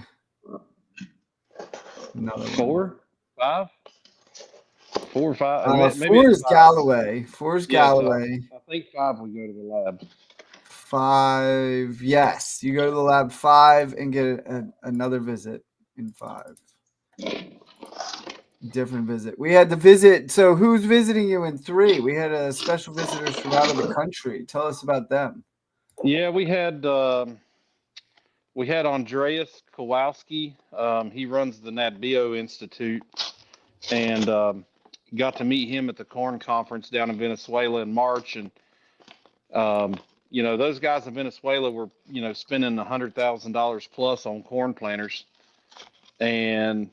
4, 5, 4 or 5. Maybe 4 is five. Galloway. 4 is Yeah, so Galloway. I think 5 we go to the lab. 5. Yes, you go to the lab 5 and get another visit in 5. Different visit. We had the visit. So who's visiting you in 3? We had a special visitors from out of the country. Tell us about them. Yeah, we had Andreas Kowalski. He runs the NatBio Institute, and got to meet him at the corn conference down in Venezuela in March. And those guys in Venezuela were spending $100,000 plus on corn planters, and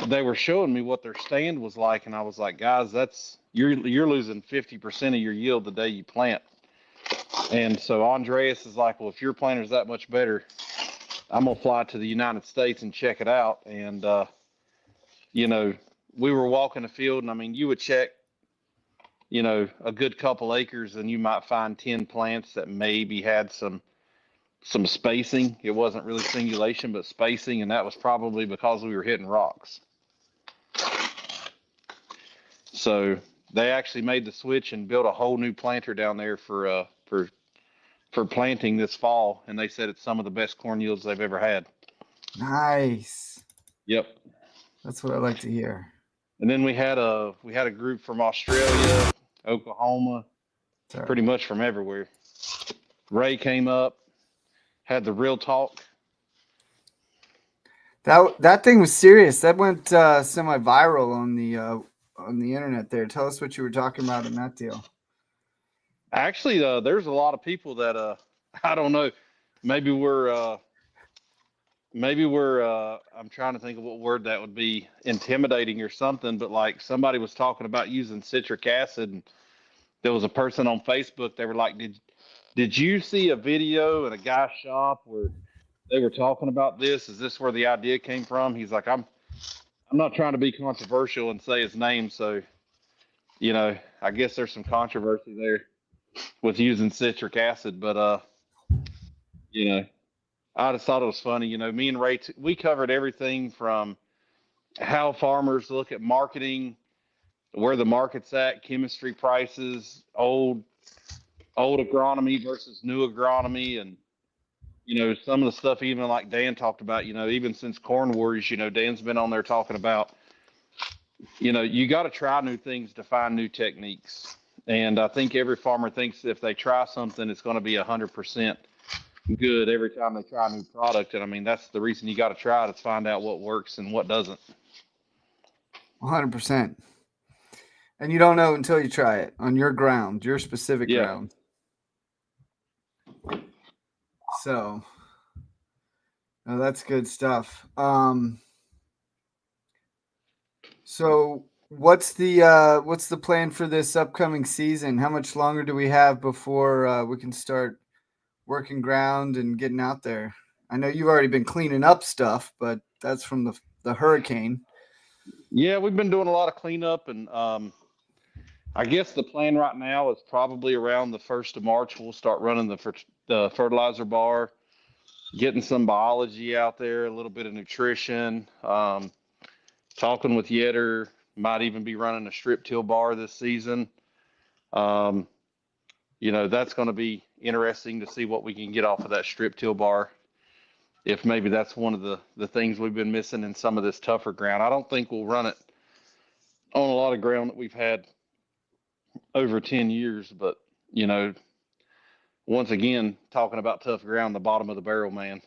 they were showing me what their stand was like, and I was like, guys, you're losing 50% of your yield the day you plant. And so Andreas is like, well, if your planter's that much better, I'm gonna fly to the United States and check it out. And we were walking the field, and I mean, you would check a good couple acres, and you might find 10 plants that maybe had some spacing. It wasn't really singulation, but spacing, and that was probably because we were hitting rocks. So they actually made the switch and built a whole new planter down there for planting this fall, and they said it's some of the best corn yields they've ever had. Nice. Yep. That's what I like to hear. And then we had a group from Australia, Oklahoma, pretty much from everywhere. Ray came up, had the real talk. That thing was serious. That went semi-viral on the internet there. Tell us what you were talking about in that deal. Actually, there's a lot of people that I don't know. Maybe we're I'm trying to think of what word that would be, intimidating or something, but like somebody was talking about using citric acid, and there was a person on Facebook, they were like, did you see a video in a guy's shop where they were talking about this? Is this where the idea came from? He's like, I'm not trying to be controversial and say his name, so I guess there's some controversy there with using citric acid, but I just thought it was funny. Me and Ray, we covered everything from how farmers look at marketing, where the market's at, chemistry prices, old agronomy versus new agronomy, and some of the stuff even like Dan talked about. Even since Corn Wars, Dan's been on there talking about you got to try new things to find new techniques, and I think every farmer thinks if they try something, it's going to be 100% good every time they try a new product. And I mean, that's the reason you got to try it, to find out what works and what doesn't. 100%. And you don't know until you try it on your ground, your specific ground. So, no, that's good stuff. So what's the plan for this upcoming season? How much longer do we have before we can start working ground and getting out there? I know you've already been cleaning up stuff, but that's from the hurricane. Yeah, we've been doing a lot of cleanup, and I guess the plan right now is probably around the 1st of March, we'll start running the fertilizer bar, getting some biology out there, a little bit of nutrition, talking with Yetter, might even be running a strip till bar this season. That's going to be interesting to see what we can get off of that strip till bar. If maybe that's one of the things we've been missing in some of this tougher ground. I don't think we'll run it on a lot of ground that we've had over 10 years, but once again, talking about tough ground, the bottom of the barrel, man.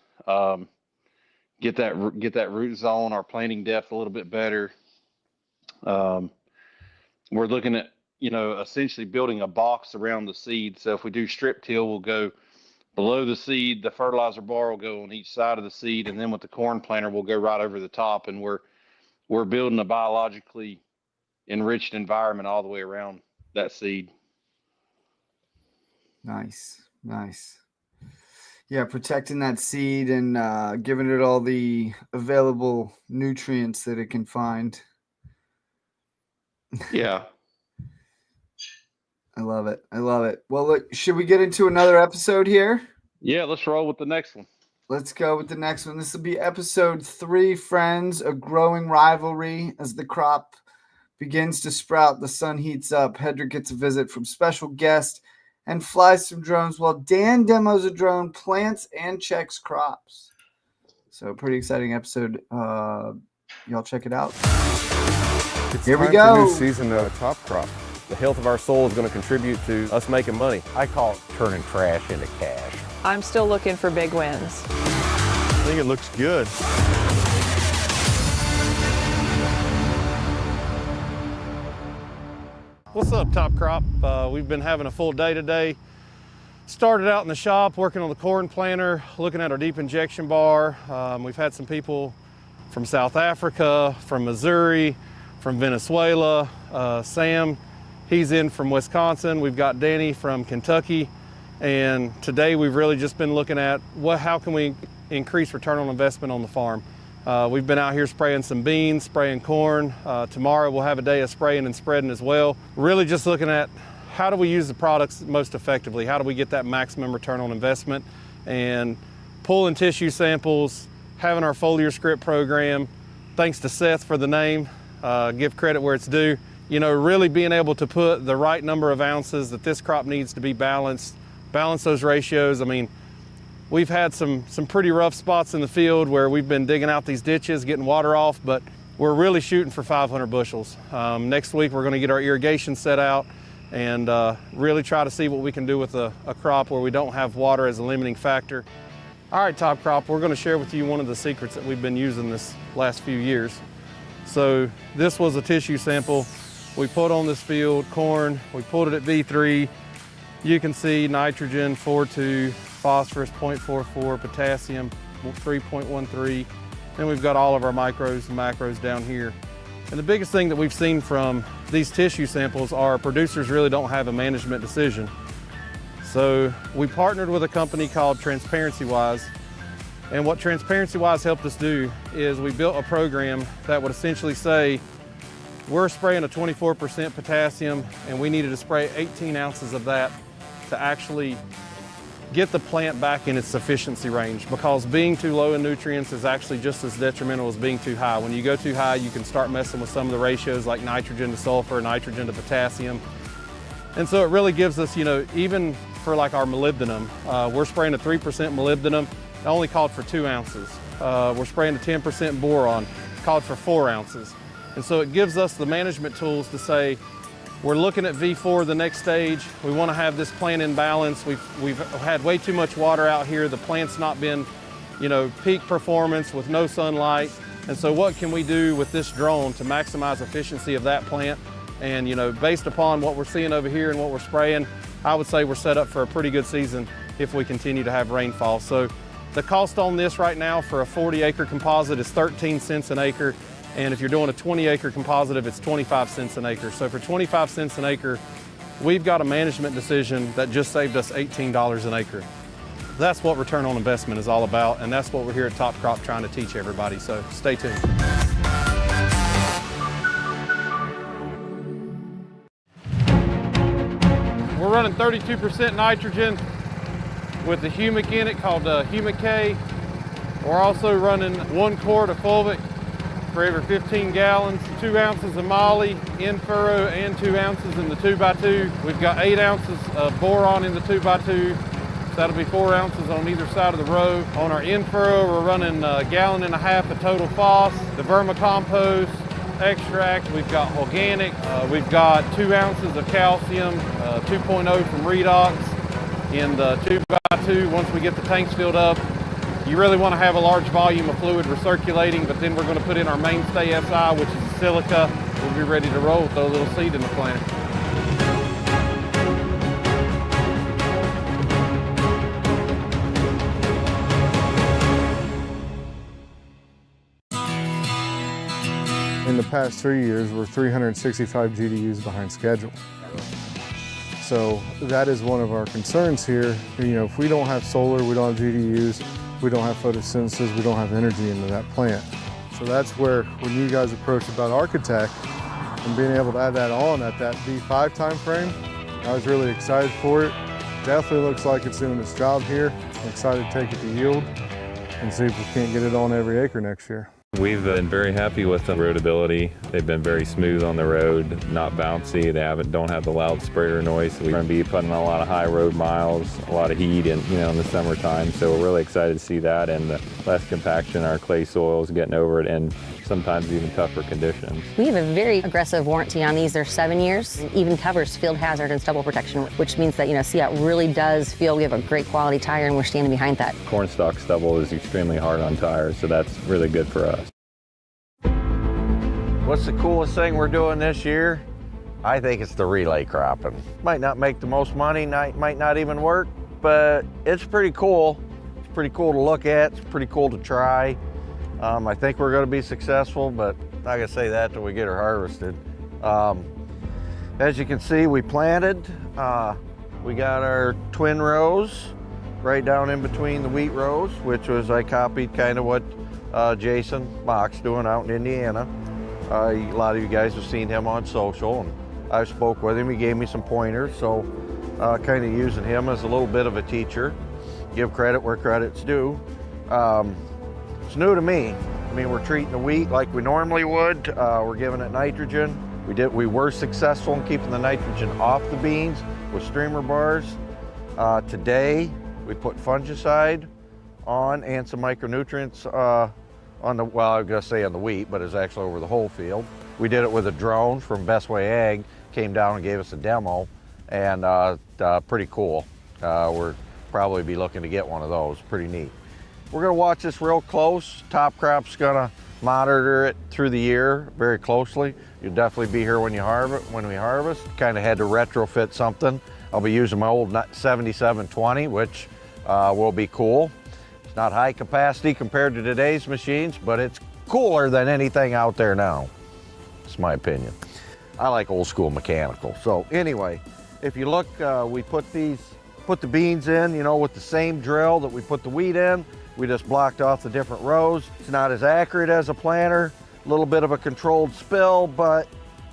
Get that root zone, our planting depth a little bit better. We're looking at, essentially building a box around the seed. So if we do strip till, we'll go below the seed, the fertilizer bar will go on each side of the seed, and then with the corn planter, we'll go right over the top, and we're building a biologically enriched environment all the way around that seed. Nice. Yeah, protecting that seed and giving it all the available nutrients that it can find. Yeah. I love it. Well, look, should we get into another episode here? Yeah, let's roll with the next one. Let's go with the next one. This will be episode 3, friends, a growing rivalry. As the crop begins to sprout, the sun heats up. Hedrick gets a visit from special guest and flies some drones while Dan demos a drone, plants, and checks crops. So pretty exciting episode. Y'all check it out. Here we go. For new season Top Crop. The health of our soil is going to contribute to us making money. I call it turning trash into cash. I'm still looking for big wins. I think it looks good. What's up, Top Crop? We've been having a full day today. Started out in the shop working on the corn planter, looking at our deep injection bar. We've had some people from South Africa, from Missouri, from Venezuela. Sam, he's in from Wisconsin. We've got Danny from Kentucky. And today we've really just been looking at how can we increase return on investment on the farm. We've been out here spraying some beans, spraying corn. Tomorrow we'll have a day of spraying and spreading as well. Really just looking at how do we use the products most effectively? How do we get that maximum return on investment? And pulling tissue samples, having our foliar script program. Thanks to Seth for the name. Give credit where it's due. You know, really being able to put the right number of ounces that this crop needs to be balanced, balance those ratios. I mean, we've had some pretty rough spots in the field where we've been digging out these ditches, getting water off, but we're really shooting for 500 bushels. Next week, we're gonna get our irrigation set out and really try to see what we can do with a crop where we don't have water as a limiting factor. All right, Top Crop, we're gonna share with you one of the secrets that we've been using this last few years. So this was a tissue sample we put on this field, corn. We pulled it at V3. You can see nitrogen 4.2, phosphorus 0.44, potassium 3.13. Then we've got all of our micros and macros down here. And the biggest thing that we've seen from these tissue samples are producers really don't have a management decision. So we partnered with a company called Transparency Wise. And what Transparency Wise helped us do is we built a program that would essentially say, we're spraying a 24% potassium and we needed to spray 18 ounces of that to actually get the plant back in its sufficiency range, because being too low in nutrients is actually just as detrimental as being too high. When you go too high, you can start messing with some of the ratios like nitrogen to sulfur, nitrogen to potassium. And so it really gives us, you know, even for like our molybdenum, we're spraying a 3% molybdenum, it only called for 2 ounces. We're spraying a 10% boron, called for 4 ounces. And so it gives us the management tools to say, we're looking at V4, the next stage. We want to have this plant in balance. We've had way too much water out here. The plant's not been, you know, peak performance with no sunlight. And so what can we do with this drone to maximize efficiency of that plant? And, you know, based upon what we're seeing over here and what we're spraying, I would say we're set up for a pretty good season if we continue to have rainfall. So the cost on this right now for a 40-acre composite is 13 cents an acre. And if you're doing a 20-acre compositive, it's 25 cents an acre. So for 25 cents an acre, we've got a management decision that just saved us $18 an acre. That's what return on investment is all about, and that's what we're here at Top Crop trying to teach everybody, so stay tuned. We're running 32% nitrogen with a humic in it called Humic K. We're also running 1 quart of fulvic for every 15 gallons, 2 ounces of moly in furrow and 2 ounces in the 2x2. We've got 8 ounces of boron in the 2x2. So that'll be 4 ounces on either side of the row. On our in furrow, we're running 1.5 gallons of total phos, the vermicompost, extract. We've got organic. We've got 2 ounces of calcium, 2.0 from Redox in the 2x2. Once we get the tanks filled up, you really want to have a large volume of fluid recirculating, but then we're going to put in our mainstay SI, which is silica. We'll be ready to roll, throw a little seed in the plant. In the past 3 years, we're 365 GDUs behind schedule. So that is one of our concerns here. You know, if we don't have solar, we don't have GDUs, we don't have photosynthesis, we don't have energy into that plant. So that's where, when you guys approached about Architect and being able to add that on at that V5 time frame, I was really excited for it. Definitely looks like it's doing its job here. I'm excited to take it to yield and see if we can't get it on every acre next year. We've been very happy with the roadability. They've been very smooth on the road, not bouncy. They don't have the loud sprayer noise. We're going to be putting a lot of high road miles, a lot of heat in the summertime. So we're really excited to see that, and the less compaction, our clay soils getting over it, and sometimes even tougher conditions. We have a very aggressive warranty on these. They're 7 years, even covers field hazard and stubble protection, which means that, see, it really does feel we have a great quality tire and we're standing behind that. Cornstalk stubble is extremely hard on tires, so that's really good for us. What's the coolest thing we're doing this year? I think it's the relay cropping. Might not make the most money, might not even work, but it's pretty cool. It's pretty cool to look at, it's pretty cool to try. I think we're gonna be successful, but not gonna say that till we get her harvested. As you can see, we planted. We got our twin rows right down in between the wheat rows, which was, I copied kind of what Jason Mock's doing out in Indiana. A lot of you guys have seen him on social, and I spoke with him. He gave me some pointers, so kind of using him as a little bit of a teacher. Give credit where credit's due. It's new to me. I mean, we're treating the wheat like we normally would. We're giving it nitrogen. We were successful in keeping the nitrogen off the beans with streamer bars. Today, we put fungicide on and some micronutrients on the, well, I was gonna say on the wheat, but it's actually over the whole field. We did it with a drone from Best Way Ag, came down and gave us a demo, and pretty cool. We're probably be looking to get one of those, pretty neat. We're gonna watch this real close. Top Crop's gonna monitor it through the year very closely. You'll definitely be here when we harvest. Kind of had to retrofit something. I'll be using my old 7720, which will be cool. It's not high capacity compared to today's machines, but it's cooler than anything out there now. It's my opinion. I like old school mechanical. So anyway, if you look, we put the beans in, with the same drill that we put the wheat in. We just blocked off the different rows. It's not as accurate as a planter, a little bit of a controlled spill, but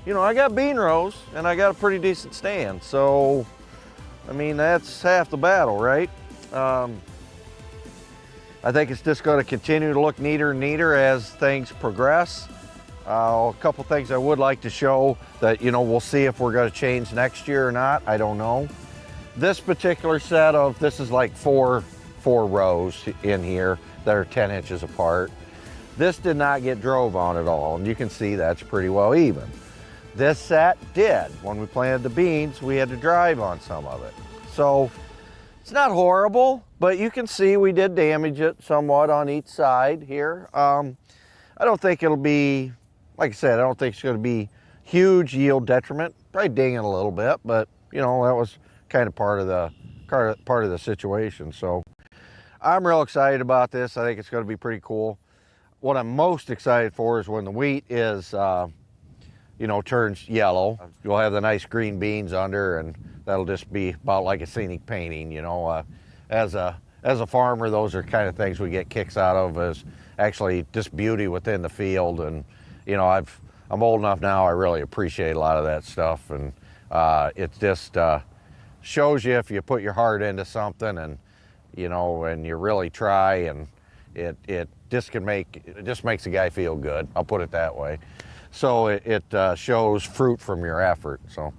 I got bean rows and I got a pretty decent stand. So, I mean, that's half the battle, right? I think it's just going to continue to look neater and neater as things progress. A couple things I would like to show that, we'll see if we're going to change next year or not. I don't know. This particular set of, this is like four rows in here that are 10 inches apart. This did not get drove on at all, and you can see that's pretty well even. This set did. When we planted the beans, we had to drive on some of it. So it's not horrible, but you can see we did damage it somewhat on each side here. I don't think it'll be, like I said, I don't think it's going to be huge yield detriment. Probably dinging a little bit, but that was kind of part of the situation. So I'm real excited about this. I think it's going to be pretty cool. What I'm most excited for is when the wheat is, turns yellow. You'll have the nice green beans under, and that'll just be about like a scenic painting. As a farmer, those are kind of things we get kicks out of, is actually just beauty within the field. And I'm old enough now, I really appreciate a lot of that stuff, and it just shows you if you put your heart into something, and and you really try, and it just makes a guy feel good. I'll put it that way. So it shows fruit from your effort. So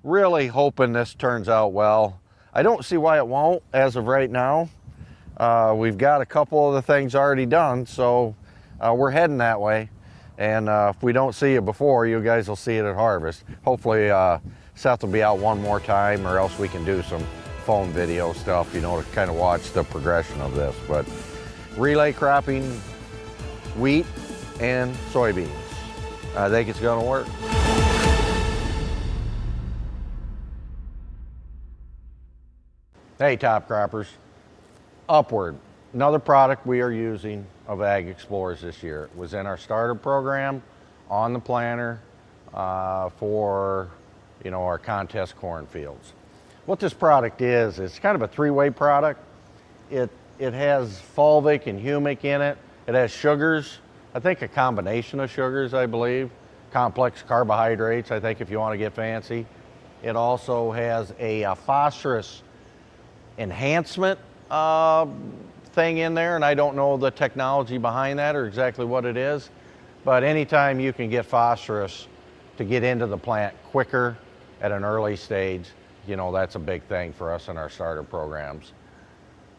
really hoping this turns out well. I don't see why it won't as of right now. We've got a couple of the things already done, so we're heading that way. And if we don't see it before, you guys will see it at harvest. Hopefully Seth will be out one more time, or else we can do some phone video stuff, to kind of watch the progression of this. But relay cropping wheat and soybeans, I think it's going to work. Hey, top croppers, Upward, another product we are using of Ag Explorers this year. It was in our starter program on the planter for our contest cornfields. What this product is, it's kind of a three-way product. It has fulvic and humic in it. It has sugars, I think a combination of sugars, I believe. Complex carbohydrates, I think, if you want to get fancy. It also has a phosphorus enhancement thing in there, and I don't know the technology behind that or exactly what it is, but anytime you can get phosphorus to get into the plant quicker at an early stage, you know, that's a big thing for us in our starter programs.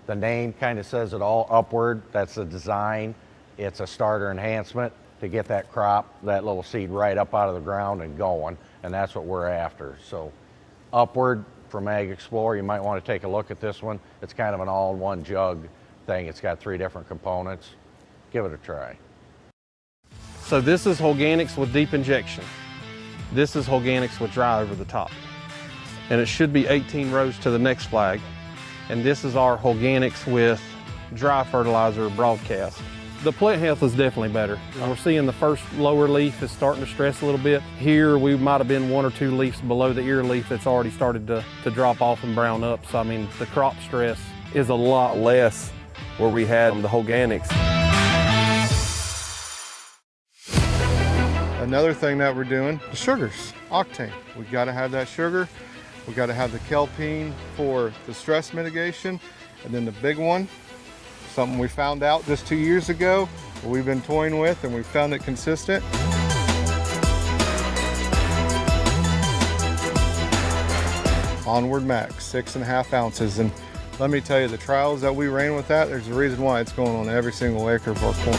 The name kind of says it all, upward. That's the design. It's a starter enhancement to get that crop, that little seed right up out of the ground and going, and that's what we're after. So upward from Ag Explorer, you might want to take a look at this one. It's kind of an all-in-one jug thing. It's got 3 different components. Give it a try. So this is Organics with deep injection. This is Organics with dry over the top. And it should be 18 rows to the next flag. And this is our Organics with dry fertilizer broadcast. The plant health is definitely better. We're seeing the first lower leaf is starting to stress a little bit. Here we might have been 1 or 2 leaves below the ear leaf that's already started to drop off and brown up. So I mean, the crop stress is a lot less where we had the Organics. Another thing that we're doing, the sugars, octane. We got to have that sugar. We got to have the kelpine for the stress mitigation. And then the big one, something we found out just 2 years ago, we've been toying with and we found it consistent. Onward Max, 6.5 ounces. And let me tell you, the trials that we ran with that, there's a reason why it's going on every single acre of our corn.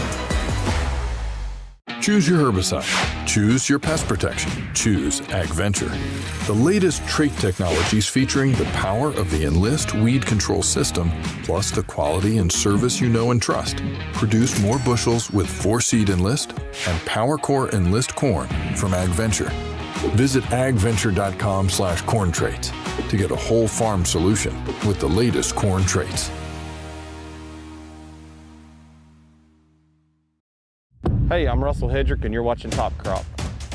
Choose your herbicide. Choose your pest protection. Choose AgVenture. The latest trait technologies featuring the power of the Enlist weed control system, plus the quality and service you know and trust. Produce more bushels with 4-seed Enlist and PowerCore Enlist corn from AgVenture. Visit agventure.com/corn traits to get a whole farm solution with the latest corn traits. Hey, I'm Russell Hedrick and you're watching Top Crop.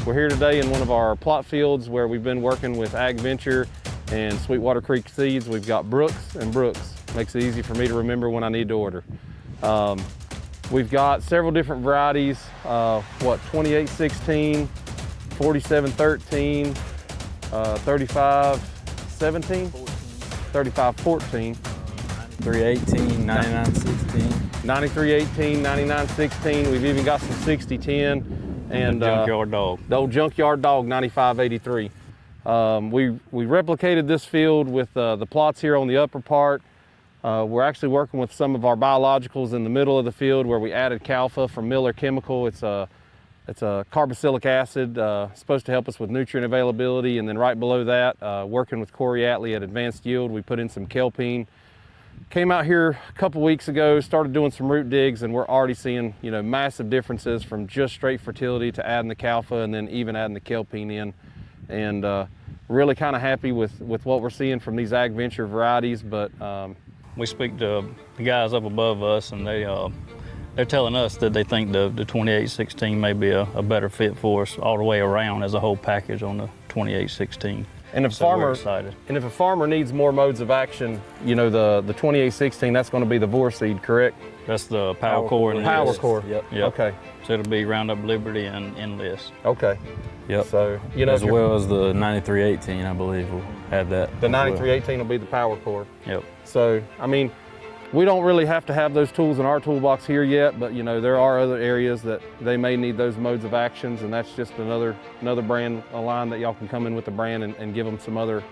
We're here today in one of our plot fields where we've been working with AgVenture and Sweetwater Creek Seeds. We've got Brooks and Brooks. Makes it easy for me to remember when I need to order. We've got several different varieties, 2816, 4713, 3517, 3514, 318, 9916. 9318, 9916. We've even got some 6010 and the junkyard dog. The old junkyard dog 9583. We replicated this field with the plots here on the upper part. We're actually working with some of our biologicals in the middle of the field where we added Calfa from Miller Chemical. It's a carboxylic acid, supposed to help us with nutrient availability. And then right below that, working with Corey Atlee at Advanced Yield, we put in some kelpine. Came out here a couple weeks ago, started doing some root digs, and we're already seeing, you know, massive differences from just straight fertility to adding the Calfa and then even adding the kelpine in. And really kind of happy with what we're seeing from these AgVenture varieties. But we speak to the guys up above us, and they're telling us that they think the 2816 may be a better fit for us all the way around as a whole package on the 2816. And if a farmer needs more modes of action, you know, the 2816, that's going to be the Vorseed, correct? That's the PowerCore and PowerCore. Yep. Okay. So it'll be Roundup Liberty and Enlist. Okay. Yep. So, you know, as well as the 9318, I believe we'll have that. The 9318 will be the PowerCore. Yep. So, I mean, we don't really have to have those tools in our toolbox here yet, but you know, there are other areas that they may need those modes of actions, and that's just another brand, a line that y'all can come in with the brand and give them some other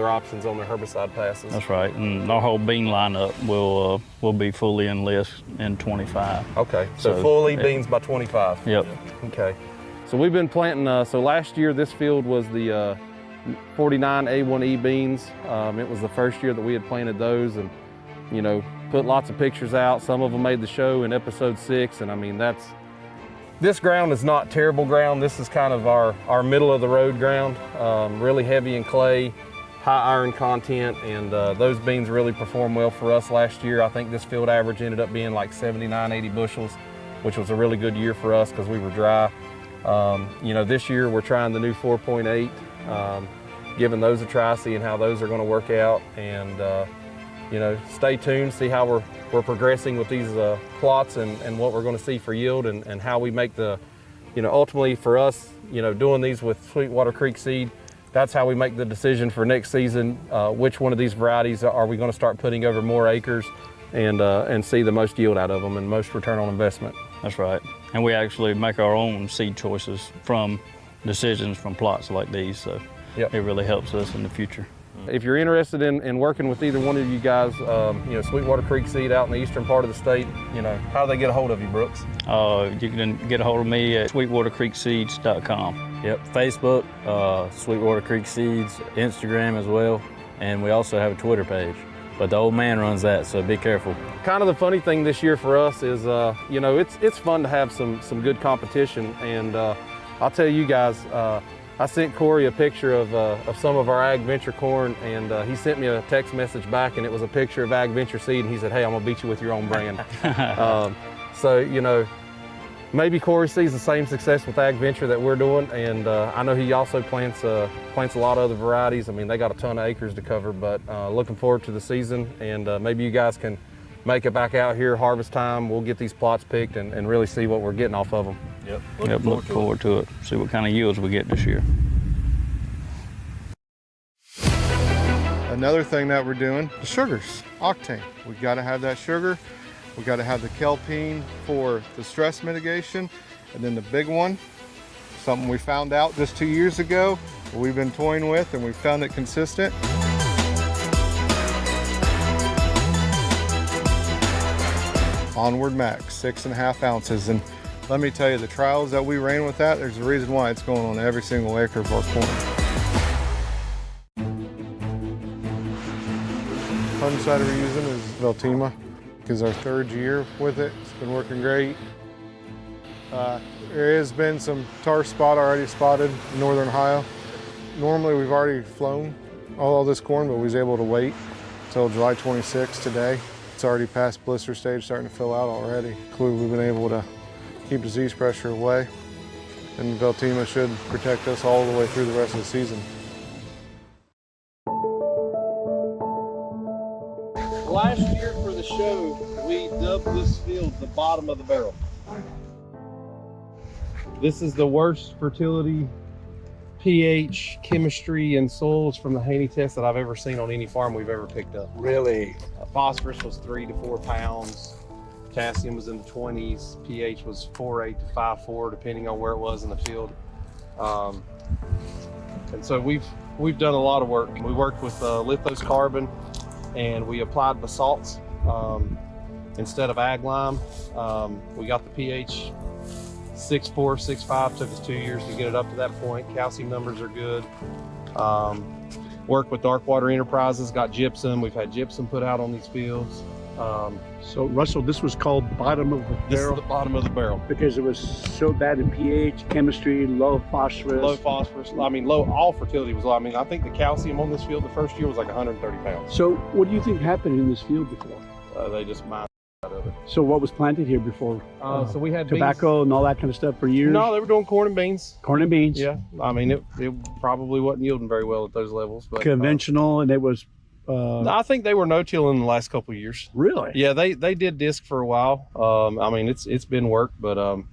options on their herbicide passes. That's right, and our whole bean lineup will be fully Enlist in 25. Okay, so fully beans by 25. Yep. Okay, so we've been planting, so last year this field was the 49 A1E beans. It was the first year that we had planted those, and you know, put lots of pictures out. Some of them made the show in episode 6, and I mean, this ground is not terrible ground. This is kind of our middle of the road ground, really heavy in clay, high iron content, and those beans really performed well for us last year. I think this field average ended up being like 79, 80 bushels, which was a really good year for us because we were dry. You know, this year we're trying the new 4.8, giving those a try, seeing how those are going to work out, and you know, stay tuned, see how we're progressing with these plots and what we're going to see for yield and how we make the, you know, ultimately for us, you know, doing these with Sweetwater Creek Seed, that's how we make the decision for next season, which one of these varieties are we going to start putting over more acres and see the most yield out of them and most return on investment. That's right. And we actually make our own seed choices from decisions from plots like these, so it really helps us in the future. If you're interested in working with either one of you guys, Sweetwater Creek Seed out in the eastern part of the state, how do they get a hold of you, Brooks? You can get a hold of me at sweetwatercreekseeds.com. Yep, Facebook, Sweetwater Creek Seeds, Instagram as well, and we also have a Twitter page. But the old man runs that, so be careful. Kind of the funny thing this year for us is, it's fun to have some good competition, and I'll tell you guys, I sent Corey a picture of some of our Ag Venture corn, and he sent me a text message back, and it was a picture of Ag Venture Seed, and he said, "Hey, I'm gonna beat you with your own brand." So maybe Corey sees the same success with Ag Venture that we're doing, and I know he also plants a lot of other varieties. I mean, they got a ton of acres to cover, but looking forward to the season, and maybe you guys can make it back out here harvest time. We'll get these plots picked and really see what we're getting off of them. Look forward to it. See what kind of yields we get this year. Another thing that we're doing, the sugars, octane. We got to have that sugar. We got to have the kelpine for the stress mitigation. And then the big one, something we found out just 2 years ago, we've been toying with, and we found it consistent. Onward Max, 6.5 ounces. And let me tell you, the trials that we ran with that, there's a reason why it's going on every single acre of our corn. Fungicide we're using is Veltima, because our 3rd year with it. It's been working great. There has been some tar spot already spotted in northern Ohio. Normally we've already flown all this corn, but we was able to wait until July 26th today. It's already past blister stage, starting to fill out already. Clearly we've been able to keep disease pressure away, and Veltima should protect us all the way through the rest of the season. Last year for the show, we dubbed this field the bottom of the barrel. This is the worst fertility, pH, chemistry, and soils from the Haney test that I've ever seen on any farm we've ever picked up. Really? Phosphorus was 3 to 4 pounds. Potassium was in the 20s. pH was 4.8 to 5.4, depending on where it was in the field. And so we've done a lot of work. We worked with lithos carbon, and we applied basalts instead of ag lime. We got the pH 6.4, 6.5. Took us 2 years to get it up to that point. Calcium numbers are good. Worked with Darkwater Enterprises, got gypsum. We've had gypsum put out on these fields. So Russell, this was called bottom of the barrel? This is the bottom of the barrel. Because it was so bad in pH, chemistry, low phosphorus. Low phosphorus. I mean, all fertility was low. I mean, I think the calcium on this field the first year was like 130 pounds. So what do you think happened in this field before? They just mined out of it. So what was planted here before? So we had tobacco beans and all that kind of stuff for years? No, they were doing corn and beans. Corn and beans? Yeah. I mean, it probably wasn't yielding very well at those levels. But conventional, and it was... I think they were no-till in the last couple of years. Really? Yeah, they did disc for a while. I mean, it's been work, but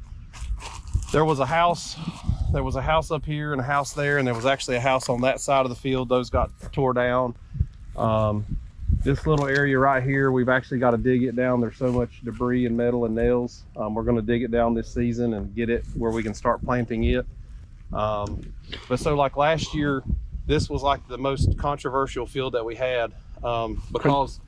there was a house up here and a house there, and there was actually a house on that side of the field. Those got tore down. This little area right here, we've actually got to dig it down. There's so much debris and metal and nails. We're going to dig it down this season and get it where we can start planting it. But so like last year, this was like the most controversial field that we had because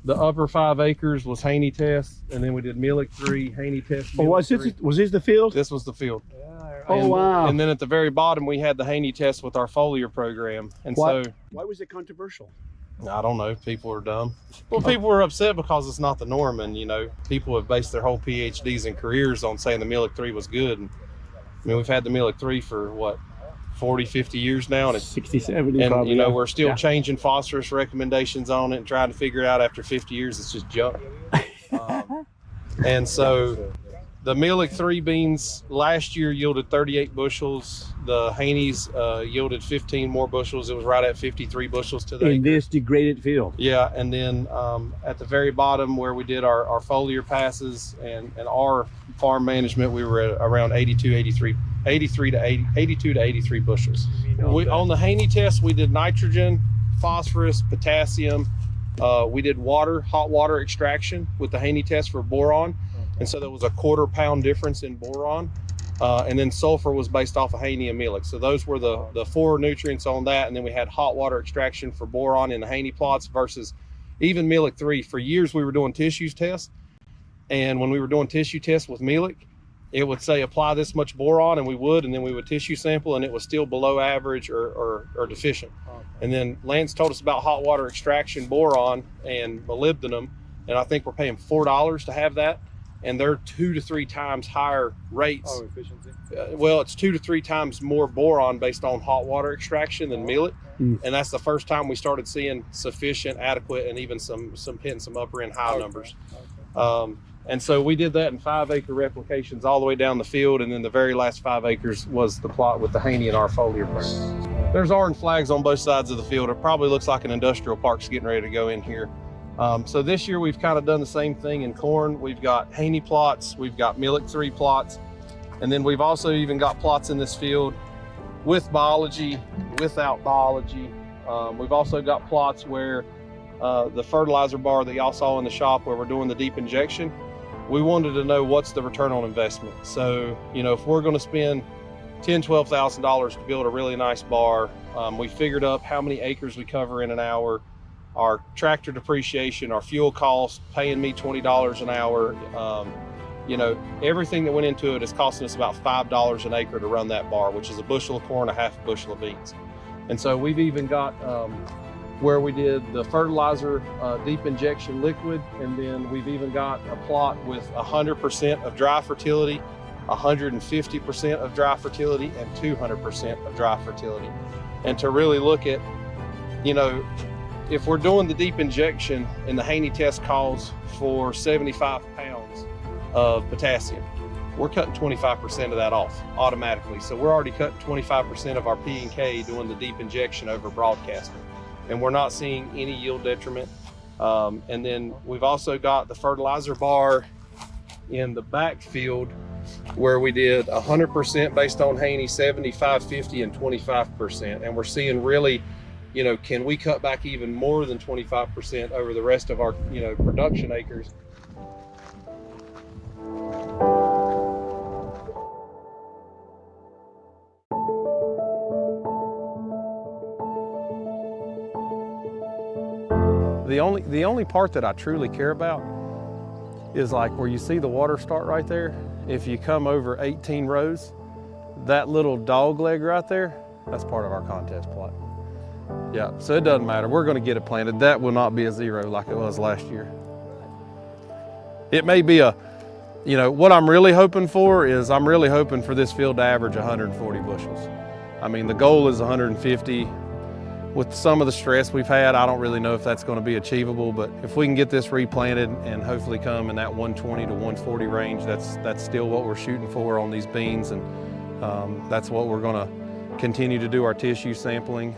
the upper 5 acres was Haney test, and then we did Milik 3, Haney test. Oh, was this the field? This was the field. Oh, wow. And then at the very bottom, we had the Haney test with our foliar program. And why was it controversial? I don't know. People are dumb. Well, people were upset because it's not the norm, and people have based their whole PhDs and careers on saying the Milik 3 was good. And, I mean, we've had the Milik 3 for what? 40, 50 years now, and it's 60, 70 and probably, we're still changing phosphorus recommendations on it and trying to figure out after 50 years it's just junk. And so the Milik 3 beans last year yielded 38 bushels. The Haney's yielded 15 more bushels. It was right at 53 bushels to the in this degraded field. Yeah, and then at the very bottom where we did our foliar passes and our farm management, we were at around 82 to 83 bushels. On the Haney test, we did nitrogen, phosphorus, potassium, We did hot water extraction with the Haney test for boron. And so there was a 1/4 pound difference in boron. And then sulfur was based off of Haney and Melic. So those were the 4 nutrients on that. And then we had hot water extraction for boron in the Haney plots versus even Melic 3. For years, we were doing tissues tests. And when we were doing tissue tests with Melic, it would say apply this much boron, and we would, and then we would tissue sample, and it was still below average or deficient. And then Lance told us about hot water extraction boron and molybdenum, and I think we're paying $4 to have that, and they're 2 to 3 times higher rates. Oh, efficiency. Well, it's 2 to 3 times more boron based on hot water extraction than Melic, and that's the first time we started seeing sufficient, adequate, and even some hitting some upper end high numbers. And so we did that in 5-acre replications all the way down the field, and then the very last 5 acres was the plot with the Haney and our foliar plant. There's orange flags on both sides of the field. It probably looks like an industrial park's getting ready to go in here. So this year we've kind of done the same thing in corn. We've got Haney plots, we've got Melic 3 plots, and then we've also even got plots in this field with biology, without biology. We've also got plots where the fertilizer bar that y'all saw in the shop where we're doing the deep injection, we wanted to know what's the return on investment. So, you know, if we're going to spend $10,000, $12,000 to build a really nice bar, we figured up how many acres we cover in an hour, our tractor depreciation, our fuel cost, paying me $20 an hour. You know, everything that went into it is costing us about $5 an acre to run that bar, which is a bushel of corn, a half a bushel of beans. And so we've even got where we did the fertilizer deep injection liquid, and then we've even got a plot with 100% of dry fertility, 150% of dry fertility, and 200% of dry fertility. And to really look at, you know, if we're doing the deep injection and the Haney test calls for 75 pounds of potassium, we're cutting 25% of that off automatically. So we're already cutting 25% of our P and K doing the deep injection over broadcasting, and we're not seeing any yield detriment. And then we've also got the fertilizer bar in the backfield where we did 100% based on Haney, 75, 50, and 25. And we're seeing really, you know, can we cut back even more than 25% over the rest of our, you know, production acres? The only part that I truly care about is like where you see the water start right there. If you come over 18 rows, that little dog leg right there, that's part of our contest plot. Yeah, so it doesn't matter. We're going to get it planted. That will not be a 0 like it was last year. It may be a, you know, what I'm really hoping for is I'm really hoping for this field to average 140 bushels. I mean, the goal is 150. With some of the stress we've had, I don't really know if that's going to be achievable, but if we can get this replanted and hopefully come in that 120 to 140 range, that's still what we're shooting for on these beans, and that's what we're going to continue to do our tissue sampling.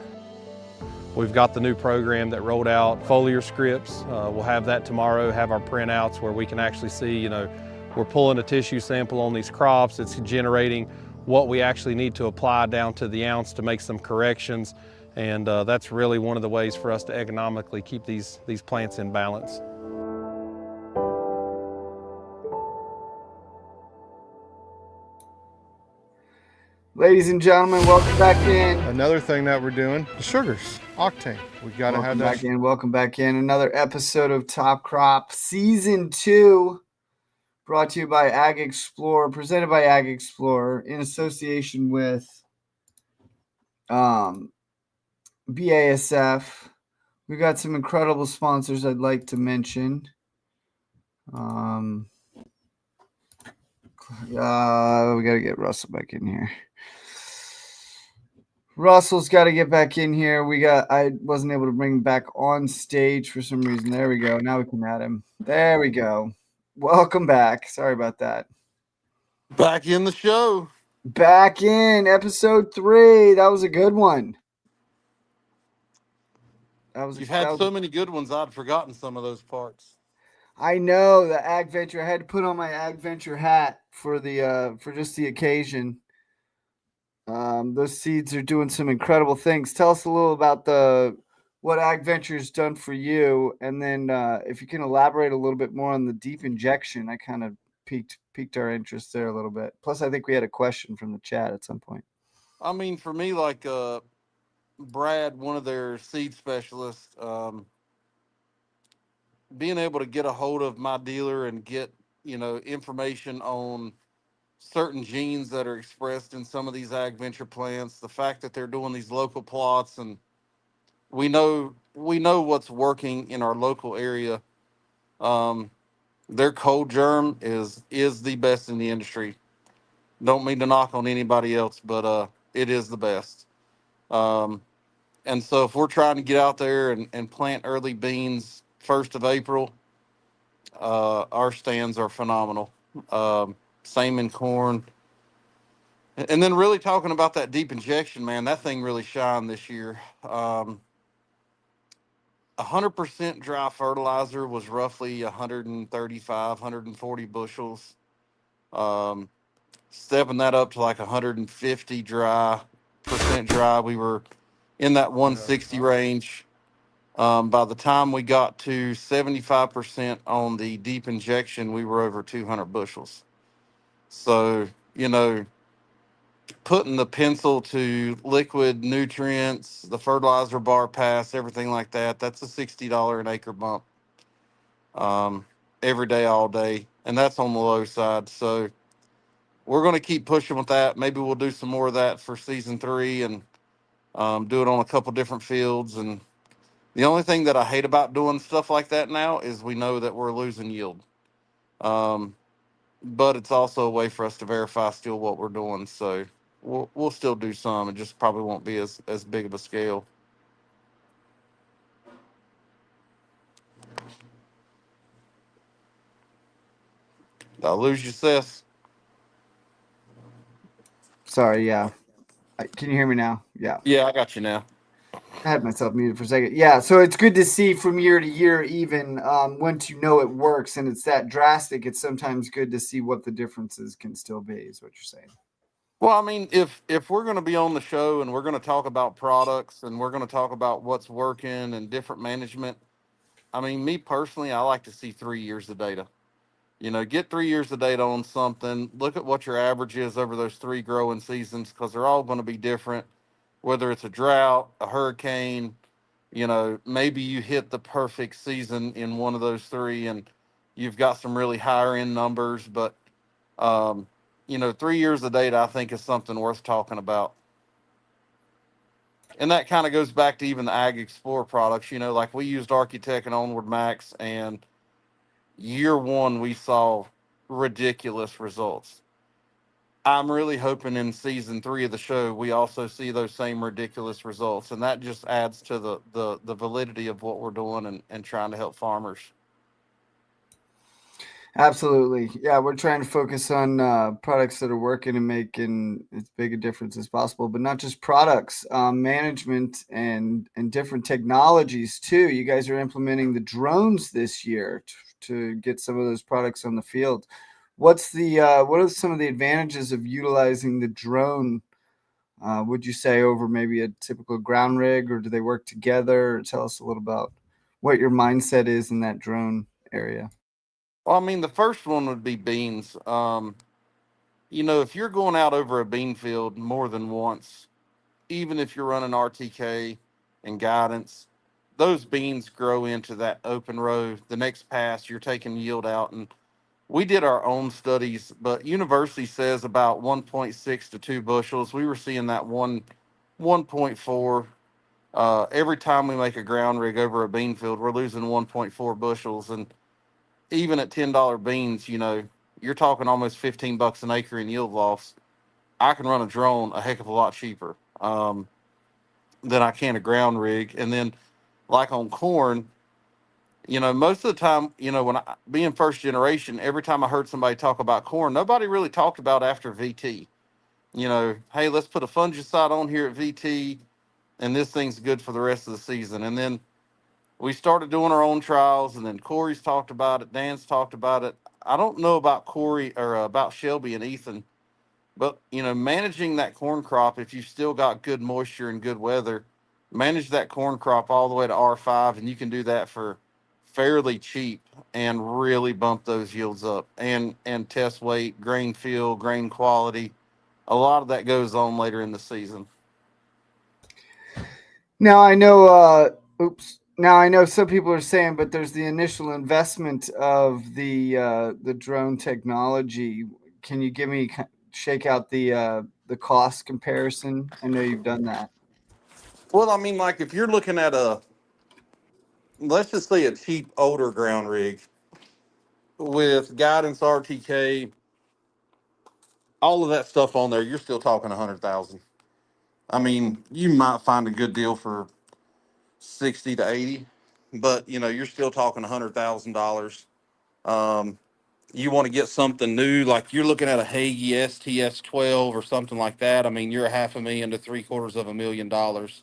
We've got the new program that rolled out, foliar scripts. We'll have that tomorrow, have our printouts where we can actually see, you know, we're pulling a tissue sample on these crops. It's generating what we actually need to apply down to the ounce to make some corrections. And that's really one of the ways for us to economically keep these plants in balance. Ladies and gentlemen, welcome back in. Another thing that we're doing, the sugars, octane. We got to have that. Welcome back in. Another episode of Top Crop Season 2, brought to you by Ag Explorer, presented by Ag Explorer in association with BASF. We got some incredible sponsors I'd like to mention. We got to get Russell back in here. Russell's got to get back in here. I wasn't able to bring him back on stage for some reason. There we go. Now we can add him. There we go. Welcome back. Sorry about that. Back in the show. Back in episode 3. That was a good one. You've had so many good ones, I'd forgotten some of those parts. I know, the Ag Venture. I had to put on my Ag Venture hat for just the occasion. Those seeds are doing some incredible things. Tell us a little about what Ag Venture's done for you, and then if you can elaborate a little bit more on the deep injection. I kind of piqued our interest there a little bit. Plus, I think we had a question from the chat at some point. I mean, for me, like Brad, one of their seed specialists, being able to get a hold of my dealer and get, information on certain genes that are expressed in some of these ag venture plants, the fact that they're doing these local plots, and we know what's working in our local area. Um, their cold germ is the best in the industry. Don't mean to knock on anybody else, but it is the best. Um, and so if we're trying to get out there and plant early beans 1st of April, our stands are phenomenal. Same in corn. And then really talking about that deep injection, man, that thing really shined this year. 100% dry fertilizer was roughly 135, 140 bushels. Um, Stepping that up to like 150 percent dry, we were in that 160 range. By the time we got to 75% on the deep injection, we were over 200 bushels. So, putting the pencil to liquid nutrients, the fertilizer bar pass, everything like that, that's a $60 an acre bump every day, all day. And that's on the low side. So we're going to keep pushing with that. Maybe we'll do some more of that for season 3 and do it on a couple different fields. And the only thing that I hate about doing stuff like that now is we know that we're losing yield. But it's also a way for us to verify still what we're doing. So we'll still do some. It just probably won't be as big of a scale. Did I lose you, Seth? Sorry, yeah. Can you hear me now? Yeah. Yeah, I got you now. I had myself muted for a second. Yeah, so it's good to see from year to year, even once you know it works and it's that drastic, it's sometimes good to see what the differences can still be, is what you're saying. Well, I mean, if we're going to be on the show and we're going to talk about products and we're going to talk about what's working and different management, I mean, me personally, I like to see 3 years of data. Get 3 years of data on something. Look at what your average is over those 3 growing seasons, because they're all going to be different. Whether it's a drought, a hurricane, maybe you hit the perfect season in one of those 3 and you've got some really higher end numbers. But, 3 years of data, I think, is something worth talking about. And that kind of goes back to even the Ag Explorer products, like we used Architect and Onward Max, and year 1, we saw ridiculous results. I'm really hoping in season 3 of the show, we also see those same ridiculous results. And that just adds to the validity of what we're doing and trying to help farmers. Absolutely. Yeah, we're trying to focus on products that are working and making as big a difference as possible, but not just products, management and different technologies too. You guys are implementing the drones this year to get some of those products on the field. What are some of the advantages of utilizing the drone, would you say, over maybe a typical ground rig, or do they work together? Tell us a little about what your mindset is in that drone area. Well, I mean, the first one would be beans. If you're going out over a bean field more than once, even if you're running RTK and guidance, those beans grow into that open row. The next pass, you're taking yield out. And we did our own studies, but university says about 1.6 to 2 bushels. We were seeing that 1.4. Every time we make a ground rig over a bean field, we're losing 1.4 bushels. And even at $10 beans, you're talking almost $15 an acre in yield loss. I can run a drone a heck of a lot cheaper than I can a ground rig. And then, like on corn, most of the time, when I being first generation, every time I heard somebody talk about corn, nobody really talked about after VT. Hey, let's put a fungicide on here at VT, and this thing's good for the rest of the season. And then we started doing our own trials, and then Corey's talked about it, Dan's talked about it. I don't know about Corey or about Shelby and Ethan, but managing that corn crop, if you've still got good moisture and good weather, manage that corn crop all the way to R5, and you can do that for fairly cheap and really bump those yields up and test weight, grain feel, grain quality. A lot of that goes on later in the season. Now I know, Now I know some people are saying, but there's the initial investment of the drone technology. Can you shake out the cost comparison? I know you've done that. Well, I mean, like if you're looking at let's just say a cheap older ground rig with guidance, RTK, all of that stuff on there, you're still talking 100,000. I mean, you might find a good deal for 60 to 80, but you're still talking $100,000. You want to get something new, like you're looking at a Hagee STS-12 or something like that. I mean, you're $500,000 to $750,000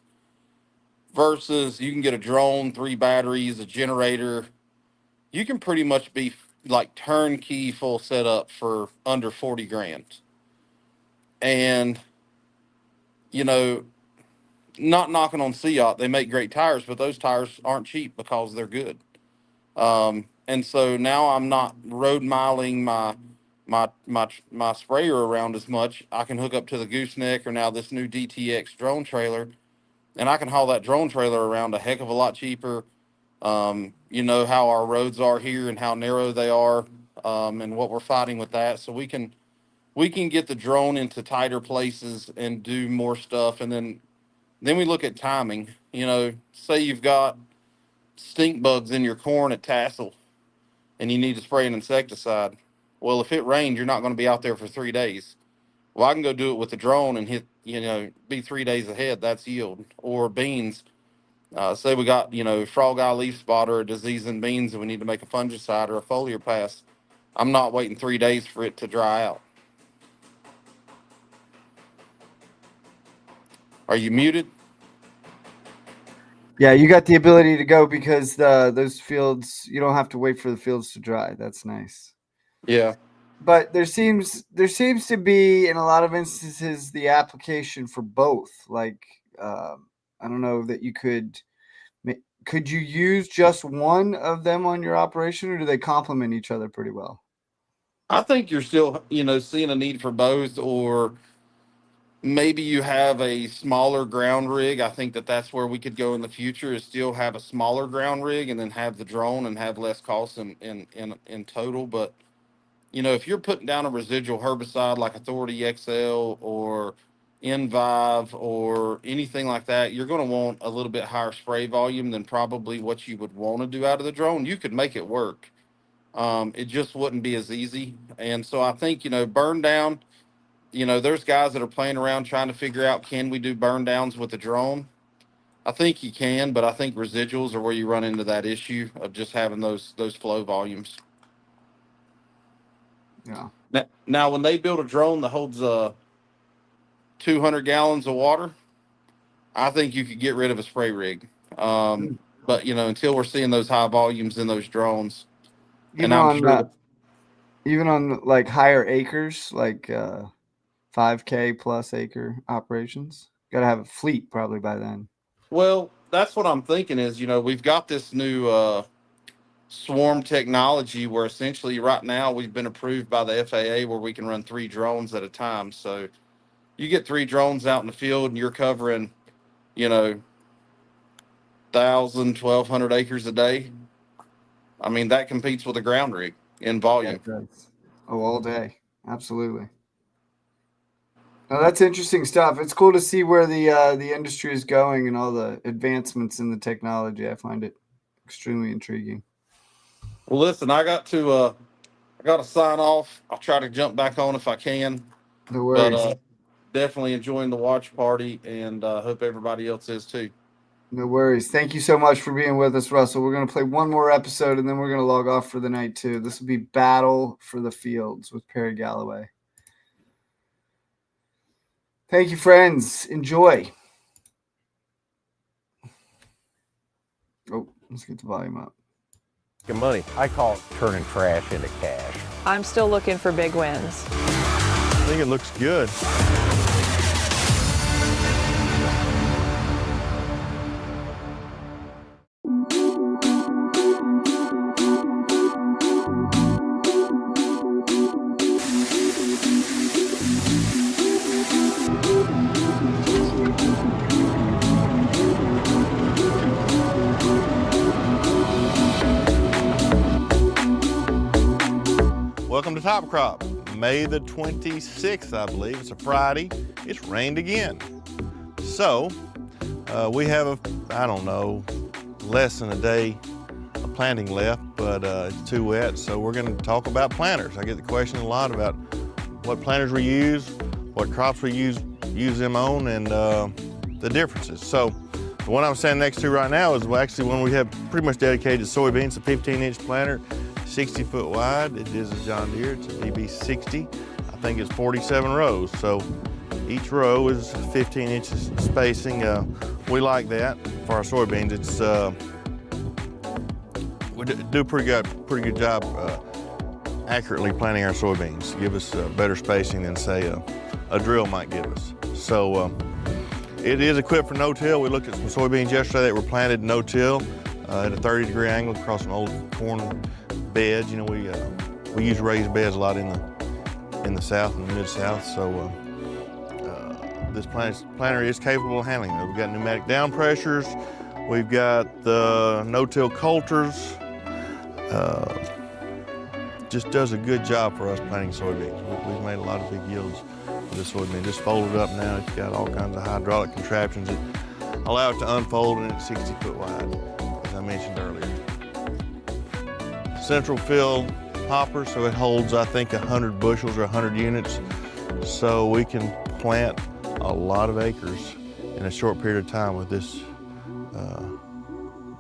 versus you can get a drone, 3 batteries, a generator. You can pretty much be like turnkey full setup for under 40 grand. And, not knocking on Seat, they make great tires, but those tires aren't cheap because they're good. And so now I'm not road miling my sprayer around as much. I can hook up to the gooseneck or now this new DTX drone trailer, and I can haul that drone trailer around a heck of a lot cheaper. You know how our roads are here and how narrow they are, and what we're fighting with that. So we can get the drone into tighter places and do more stuff. And then we look at timing. Say you've got stink bugs in your corn at tassel and you need to spray an insecticide. Well, if it rains, you're not going to be out there for 3 days. Well, I can go do it with the drone and hit, be 3 days ahead. That's yield. Or beans. Say we got, frog eye leaf spot or a disease in beans and we need to make a fungicide or a foliar pass. I'm not waiting 3 days for it to dry out. Are you muted? Yeah, you got the ability to go because those fields, you don't have to wait for the fields to dry. That's nice. Yeah. But there seems to be, in a lot of instances, the application for both. Like, I don't know that you could you use just one of them on your operation, or do they complement each other pretty well? I think you're still, seeing a need for both, or maybe you have a smaller ground rig. I think that's where we could go in the future, is still have a smaller ground rig and then have the drone and have less costs in total. But, if you're putting down a residual herbicide like Authority XL or Envive or anything like that, you're going to want a little bit higher spray volume than probably what you would want to do out of the drone. You could make it work. It just wouldn't be as easy. And so I think, burn down, there's guys that are playing around trying to figure out, can we do burn downs with the drone? I think you can, but I think residuals are where you run into that issue of just having those flow volumes. Yeah. Now when they build a drone that holds 200 gallons of water, I think you could get rid of a spray rig. But until we're seeing those high volumes in those drones, Even on like higher acres, like 5K plus acre operations, got to have a fleet probably by then. Well, that's what I'm thinking is, we've got this new swarm technology where essentially right now we've been approved by the FAA where we can run 3 drones at a time. So you get 3 drones out in the field and you're covering, 1,000, 1,200 acres a day. I mean, that competes with a ground rig in volume. Oh, all day. Absolutely. Now, that's interesting stuff. It's cool to see where the industry is going and all the advancements in the technology. I find it extremely intriguing. Well, listen, I got to sign off. I'll try to jump back on if I can. No worries. But definitely enjoying the watch party, and hope everybody else is too. No worries. Thank you so much for being with us, Russell. We're going to play one more episode, and then we're going to log off for the night, too. This will be Battle for the Fields with Perry Galloway. Thank you, friends. Enjoy. Oh, let's get the volume up. Money. I call it turning trash into cash. I'm still looking for big wins. I think it looks good. Welcome to Top Crop. May the 26th, I believe. It's a Friday. It's rained again. So, we have, I don't know, less than a day of planting left, but it's too wet, so we're gonna talk about planters. I get the question a lot about what planters we use, what crops we use them on, and the differences. So, the one I'm standing next to right now is actually one we have pretty much dedicated to soybeans, a 15-inch planter, 60 foot wide. It is a John Deere, it's a DB60. I think it's 47 rows, so each row is 15 inches spacing. We like that for our soybeans. It's we do a pretty good job accurately planting our soybeans. Give us better spacing than say a drill might give us. So it is equipped for no-till. We looked at some soybeans yesterday that were planted no-till at a 30-degree angle across some old corn beds. You know, we use raised beds a lot in the South and the Mid-South, so this planter is capable of handling that. We've got pneumatic down pressures. We've got the no-till coulters. Just does a good job for us planting soybeans. We've made a lot of big yields with this soybean. Just folded up now. It's got all kinds of hydraulic contraptions that allow it to unfold, and it's 60 foot wide, as I mentioned earlier. Central fill hopper, so it holds, I think, 100 bushels or 100 units. So we can plant a lot of acres in a short period of time with this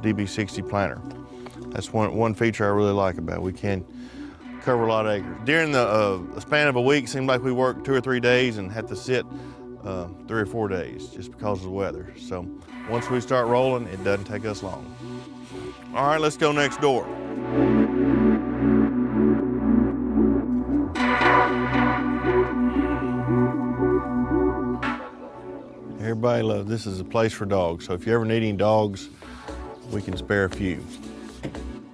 DB60 planter. That's one feature I really like about it. We can cover a lot of acres. During the span of a week, it seemed like we worked 2 or 3 days and had to sit 3 or 4 days just because of the weather. So once we start rolling, it doesn't take us long. All right, let's go next door. Everybody loves, this is a place for dogs. So if you ever need any dogs, we can spare a few.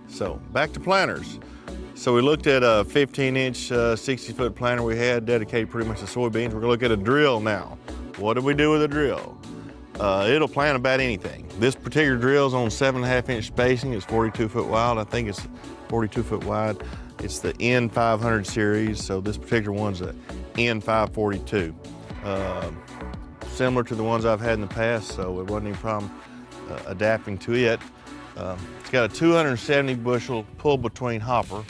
So back to planters. So we looked at a 15-inch, 60-foot planter we had dedicated pretty much to soybeans. We're gonna look at a drill now. What do we do with a drill? It'll plant about anything. This particular drill is on 7.5-inch spacing. It's 42 foot wide. I think it's 42 foot wide. It's the N500 series. So this particular one's a N542. Similar to the ones I've had in the past, so it wasn't any problem adapting to it. It's got a 270 bushel pull between hopper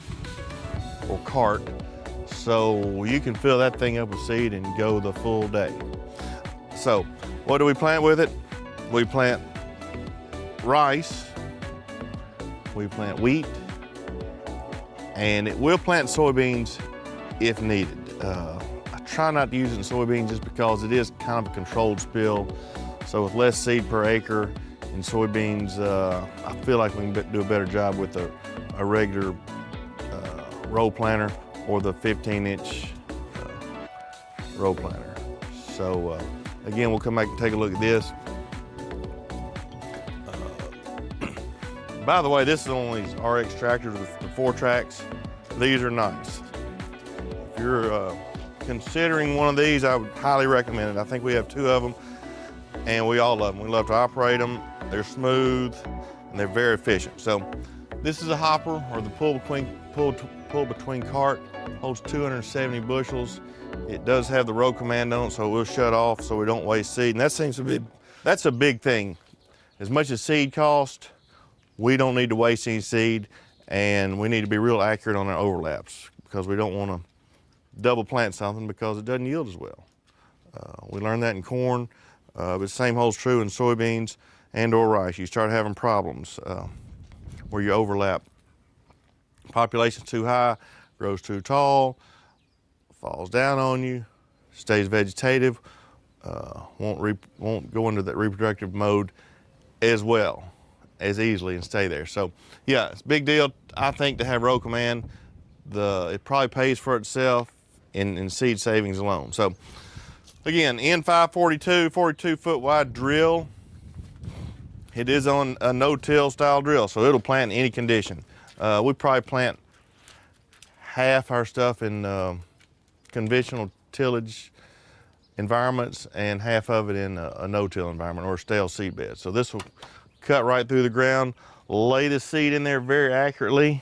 or cart, so you can fill that thing up with seed and go the full day. So what do we plant with it? We plant rice, we plant wheat, and we'll plant soybeans if needed. I try not to use it in soybeans just because it is kind of a controlled spill. So with less seed per acre in soybeans, I feel like we can do a better job with a regular row planter or the 15-inch row planter. So again, we'll come back and take a look at this. By the way, this is one of these RX tractors with the 4 tracks. These are nice. If you're considering one of these, I would highly recommend it. I think we have 2 of them, and we all love them. We love to operate them. They're smooth, and they're very efficient. So this is a hopper, or the pull between cart. Holds 270 bushels. It does have the row command on it, so it will shut off so we don't waste seed. And that seems to be, that's a big thing. As much as seed cost, we don't need to waste any seed, and we need to be real accurate on our overlaps because we don't want to double plant something because it doesn't yield as well. We learned that in corn, but the same holds true in soybeans and or rice. You start having problems where you overlap. Population's too high, grows too tall, falls down on you, stays vegetative, won't go into that reproductive mode as well, as easily and stay there. So yeah, it's a big deal, I think, to have row command. It probably pays for itself in seed savings alone. So again, N542, 42 foot wide drill. It is on a no-till style drill, so it'll plant in any condition. We probably plant half our stuff in conventional tillage environments and half of it in a no-till environment or a stale seed bed. So this will cut right through the ground, lay the seed in there very accurately,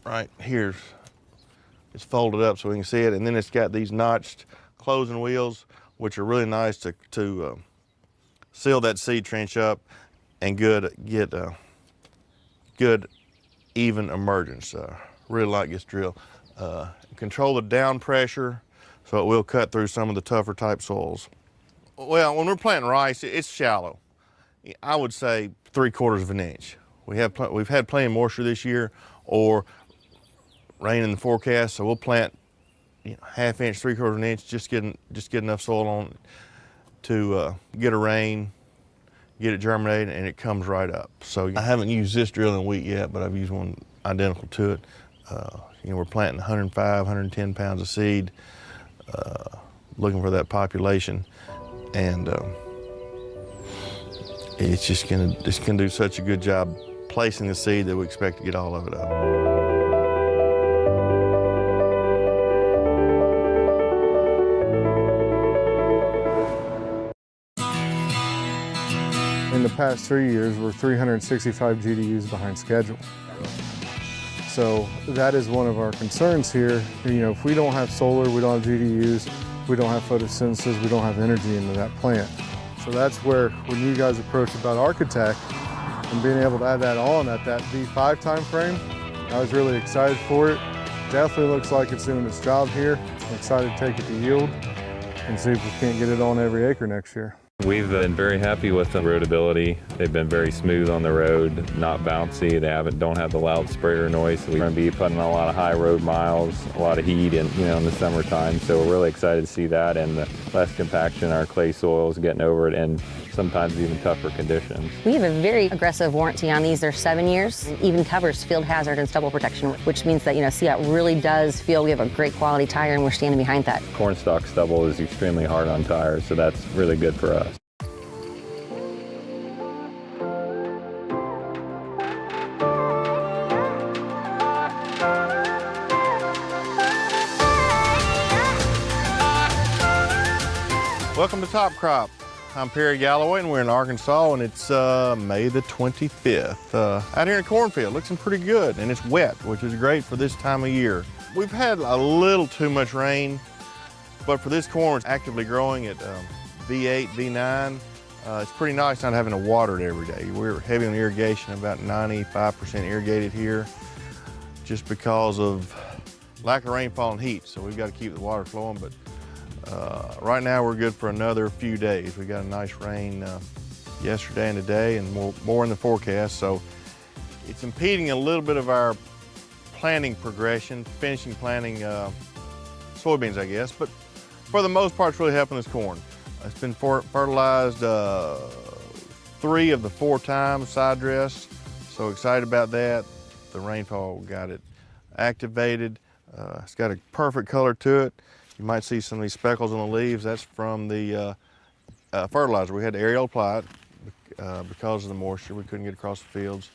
right here. It's folded up so we can see it, and then it's got these notched closing wheels, which are really nice to seal that seed trench up and get good even emergence. Really like this drill. Control the down pressure so it will cut through some of the tougher type soils. Well, when we're planting rice, it's shallow. I would say 3/4 of an inch. We've had plenty of moisture this year, or rain in the forecast, so we'll plant 1/2 inch, 3/4 of an inch, just get enough soil on to get a rain, get it germinated, and it comes right up. So I haven't used this drilling wheat yet, but I've used one identical to it. We're planting 105, 110 pounds of seed, looking for that population, and it's gonna do such a good job placing the seed that we expect to get all of it up. In the past 3 years, we're 365 GDUs behind schedule. So that is one of our concerns here. If we don't have solar, we don't have GDUs, we don't have photosynthesis, we don't have energy into that plant. So that's where, when you guys approached about Architect and being able to add that on at that V5 time frame, I was really excited for it. Definitely looks like it's doing its job here. I'm excited to take it to yield and see if we can't get it on every acre next year. We've been very happy with the roadability. They've been very smooth on the road, not bouncy. They don't have the loud sprayer noise. So we're going to be putting a lot of high road miles, a lot of heat in the summertime. So we're really excited to see that, and the less compaction, our clay soils getting over it, and sometimes even tougher conditions. We have a very aggressive warranty on these. They're 7 years. It even covers field hazard and stubble protection, which means that, CIAT really does feel we have a great quality tire, and we're standing behind that. Cornstalk stubble is extremely hard on tires, so that's really good for us. Welcome to Top Crop. I'm Perry Galloway, and we're in Arkansas, and it's May the 25th. Out here in a cornfield, looking pretty good, and it's wet, which is great for this time of year. We've had a little too much rain, but for this corn, it's actively growing at V8, V9. It's pretty nice not having to water it every day. We're heavy on irrigation, about 95% irrigated here, just because of lack of rainfall and heat, so we've got to keep the water flowing, but right now we're good for another few days. We got a nice rain yesterday and today, and more in the forecast, so it's impeding a little bit of our planting progression, finishing planting soybeans, I guess, but for the most part it's really helping this corn. It's been fertilized 3 of the 4 times, side dress, so excited about that. The rainfall got it activated. It's got a perfect color to it. You might see some of these speckles on the leaves. That's from the fertilizer. We had to aerial apply it because of the moisture. We couldn't get across the fields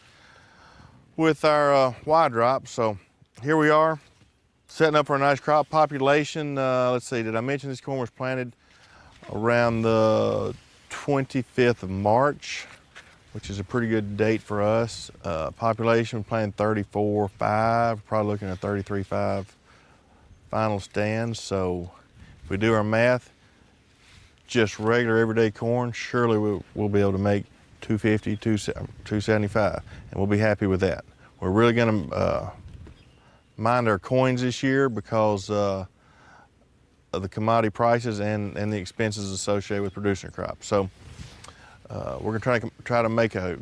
with our Y drop. So here we are, setting up for a nice crop population. Let's see, did I mention this corn was planted around the 25th of March, which is a pretty good date for us. Population, we're planting 34.5, probably looking at 33.5 final stands. So if we do our math, just regular everyday corn, surely we'll be able to make 250, 275, and we'll be happy with that. We're really gonna mind our coins this year because of the commodity prices and the expenses associated with producing a crop. So we're gonna try to make a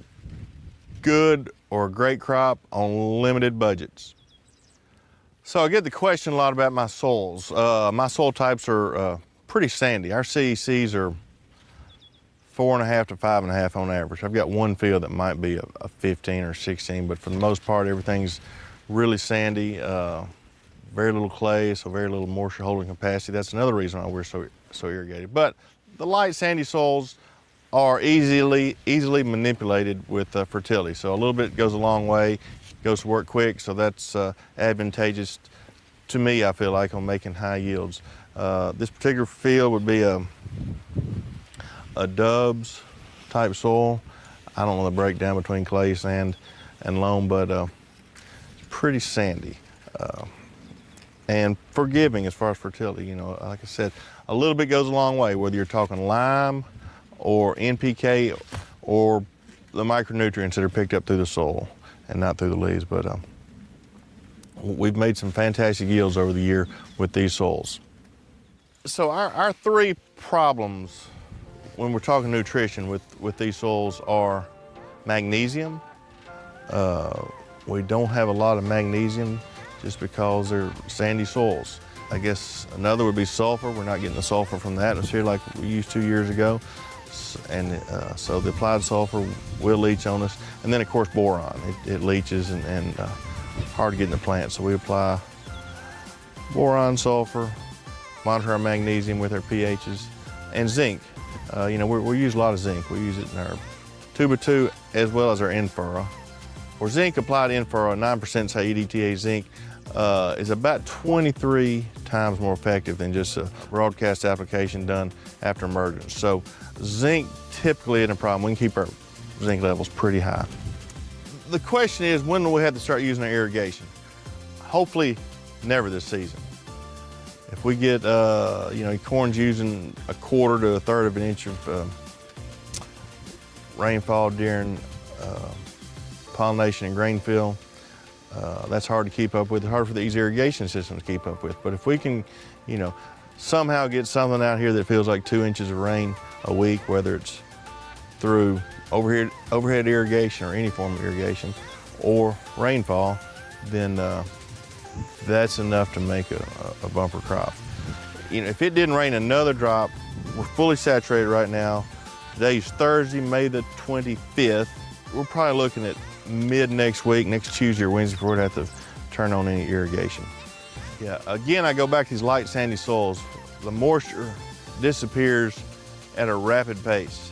good or a great crop on limited budgets. So I get the question a lot about my soils. My soil types are pretty sandy. Our CECs are 4.5 to 5.5 on average. I've got one field that might be a 15 or 16, but for the most part, everything's really sandy, very little clay, so very little moisture holding capacity. That's another reason why we're so irrigated. But the light sandy soils are easily manipulated with fertility. So a little bit goes a long way, goes to work quick, so that's advantageous to me, I feel like, on making high yields. This particular field would be a Dubs type soil. I don't know the breakdown between clay, sand, and loam, but pretty sandy and forgiving as far as fertility. You know, like I said, a little bit goes a long way, whether you're talking lime or NPK or the micronutrients that are picked up through the soil and not through the leaves. But we've made some fantastic yields over the year with these soils. So our three problems when we're talking nutrition with these soils are magnesium. We don't have a lot of magnesium just because they're sandy soils. I guess another would be sulfur. We're not getting the sulfur from the atmosphere like we used 2 years ago. And so the applied sulfur will leach on us. And then of course boron, it leaches and hard to get in the plant. So we apply boron, sulfur, monitor our magnesium with our pHs, and zinc. You know, we use a lot of zinc. We use it in our 2x2 as well as our in-furrow. For zinc applied in-furrow, 9% say EDTA zinc is about 23 times more effective than just a broadcast application done after emergence. So zinc typically isn't a problem. We can keep our zinc levels pretty high. The question is, when do we have to start using our irrigation? Hopefully never this season. If we get, you know, corn's using 1/4 to 1/3 of an inch of rainfall during pollination and grain fill, that's hard to keep up with. It's hard for these irrigation systems to keep up with. But if we can, you know, somehow get something out here that feels like 2 inches of rain a week, whether it's through overhead irrigation or any form of irrigation or rainfall, then that's enough to make a bumper crop. You know, if it didn't rain another drop, we're fully saturated right now. Today's Thursday, May the 25th. We're probably looking at mid next week, next Tuesday or Wednesday, before we'd have to turn on any irrigation. Yeah, again, I go back to these light sandy soils. The moisture disappears at a rapid pace.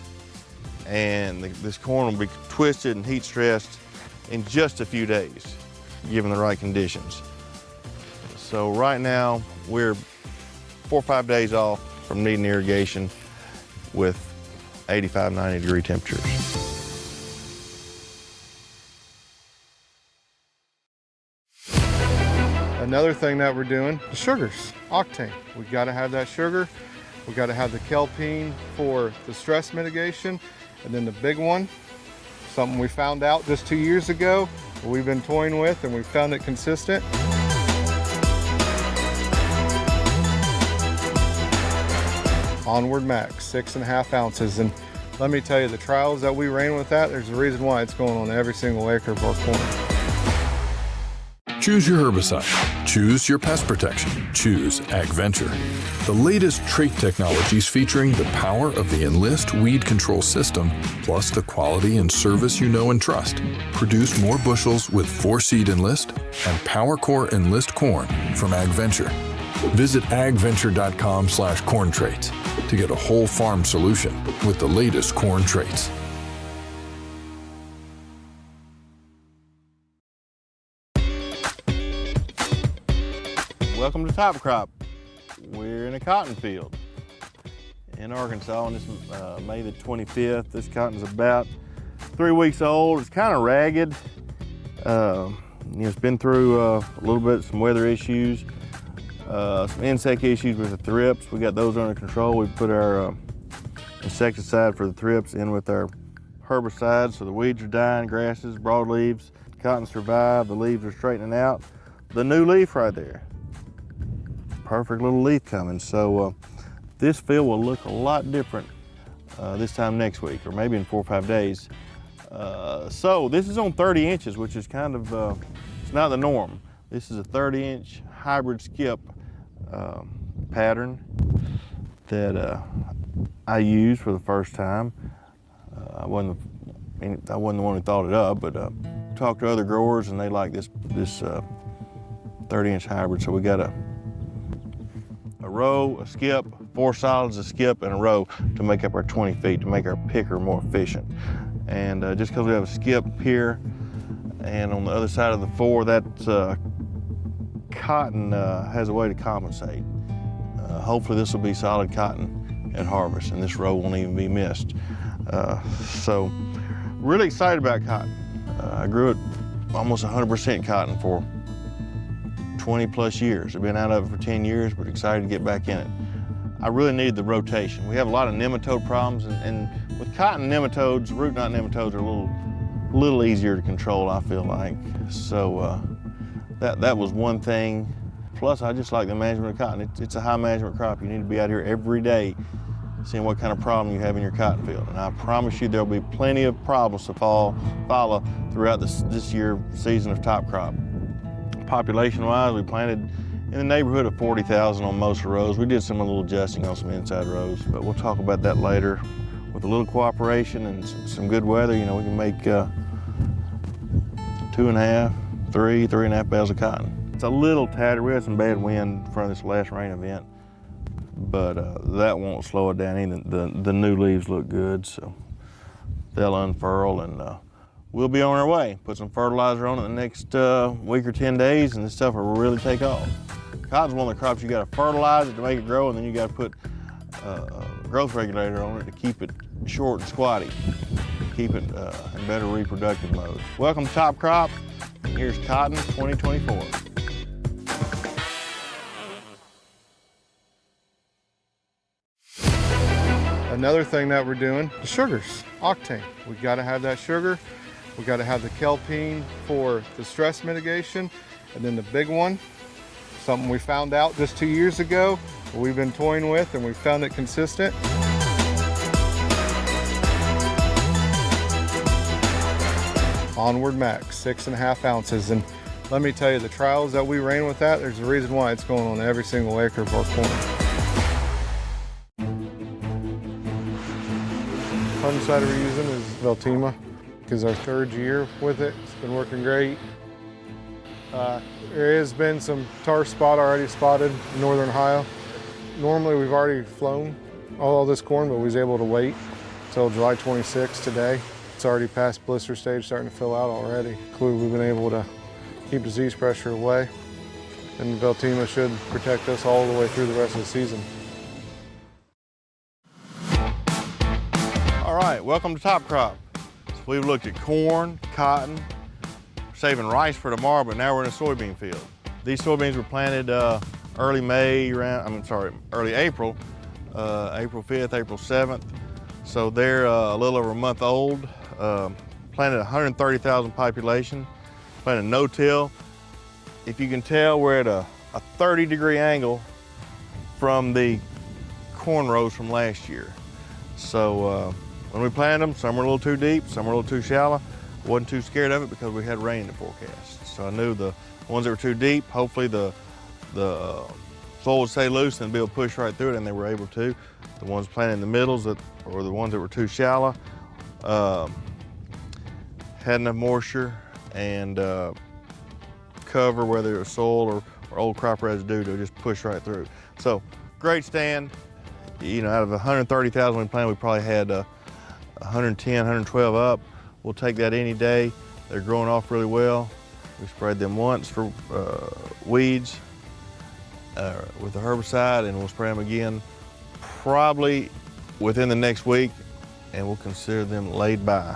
And this corn will be twisted and heat stressed in just a few days, given the right conditions. So right now, we're 4 or 5 days off from needing irrigation with 85, 90 degree temperatures. Another thing that we're doing, the sugars, octane. We gotta have that sugar. We gotta have the kelpine for the stress mitigation. And then the big one, something we found out just 2 years ago, we've been toying with and we found it consistent. Onward Max, 6.5 ounces. And let me tell you, the trials that we ran with that, there's a reason why it's going on every single acre of our corn. Choose your herbicide. Choose your pest protection. Choose AgVenture. The latest trait technologies featuring the power of the Enlist weed control system, plus the quality and service you know and trust. Produce more bushels with 4-seed Enlist and PowerCore Enlist corn from AgVenture. Visit agventure.com/corn traits to get a whole farm solution with the latest corn traits. Welcome to Top Crop. We're in a cotton field in Arkansas on this May the 25th. This cotton's about 3 weeks old. It's kind of ragged. You know, it's been through a little bit, some weather issues, some insect issues with the thrips. We got those under control. We put our insecticide for the thrips in with our herbicide, so the weeds are dying, grasses, broadleaves. Cotton survived, the leaves are straightening out. The new leaf right there. Perfect little leaf coming. So this field will look a lot different this time next week, or maybe in 4 or 5 days. So this is on 30 inches, which is kind of, it's not the norm. This is a 30-inch hybrid skip pattern that I used for the first time. I wasn't the one who thought it up, but talked to other growers and they like this 30-inch hybrid. So we got a row, a skip, 4 solids, a skip, and a row to make up our 20 feet, to make our picker more efficient. And just because we have a skip here and on the other side of the 4, that cotton has a way to compensate. Hopefully this will be solid cotton at harvest and this row won't even be missed. So really excited about cotton. I grew it almost 100% cotton for 20 plus years. I've been out of it for 10 years, but excited to get back in it. I really need the rotation. We have a lot of nematode problems, and with cotton nematodes, root knot nematodes are a little easier to control, I feel like. So that was one thing. Plus, I just like the management of cotton. It's a high management crop. You need to be out here every day seeing what kind of problem you have in your cotton field. And I promise you there'll be plenty of problems to follow throughout this year season of top crop. Population-wise, we planted in the neighborhood of 40,000 on most rows. We did some a little adjusting on some inside rows, but we'll talk about that later. With a little cooperation and some good weather, you know, we can make 2.5, 3.5 bales of cotton. It's a little tattered. We had some bad wind in front of this last rain event, but that won't slow it down either. The new leaves look good, so they'll unfurl, and we'll be on our way. Put some fertilizer on it in the next week or 10 days, and this stuff will really take off. Cotton's one of the crops you got to fertilize it to make it grow, and then you got to put a growth regulator on it to keep it short and squatty, keep it in better reproductive mode. Welcome to Top Crop, and here's Cotton 2024. Another thing that we're doing, the sugars, octane. We got to have that sugar. We got to have the kelpine for the stress mitigation. And then the big one, something we found out just 2 years ago, we've been toying with, and we found it consistent. Onward Max, 6.5 ounces. And let me tell you, the trials that we ran with that, there's a reason why it's going on every single acre of our corn. Fungicide we're using is Veltima, because our 3rd year with it. It's been working great. There has been some tar spot already spotted in northern Ohio. Normally we've already flown all this corn, but we was able to wait until July 26th today. It's already past blister stage, starting to fill out already. We've been able to keep disease pressure away, and Veltima should protect us all the way through the rest of the season. All right, welcome to Top Crop. So we've looked at corn, cotton, saving rice for tomorrow, but now we're in a soybean field. These soybeans were planted early April, April 5th, April 7th. So they're a little over a month old. Planted 130,000 population, planted no-till. If you can tell, we're at a 30-degree angle from the corn rows from last year. So when we planted them, some were a little too deep, some were a little too shallow. Wasn't too scared of it because we had rain in the forecast. So I knew the ones that were too deep, hopefully the soil would stay loose and be able to push right through it, and they were able to. The ones planted in the middles, or the ones that were too shallow, had enough moisture and cover, whether it was soil or old crop residue, to just push right through. So great stand. You know, out of 130,000 we planted, we probably had 110, 112 up. We'll take that any day. They're growing off really well. We sprayed them once for weeds with the herbicide, and we'll spray them again probably within the next week, and we'll consider them laid by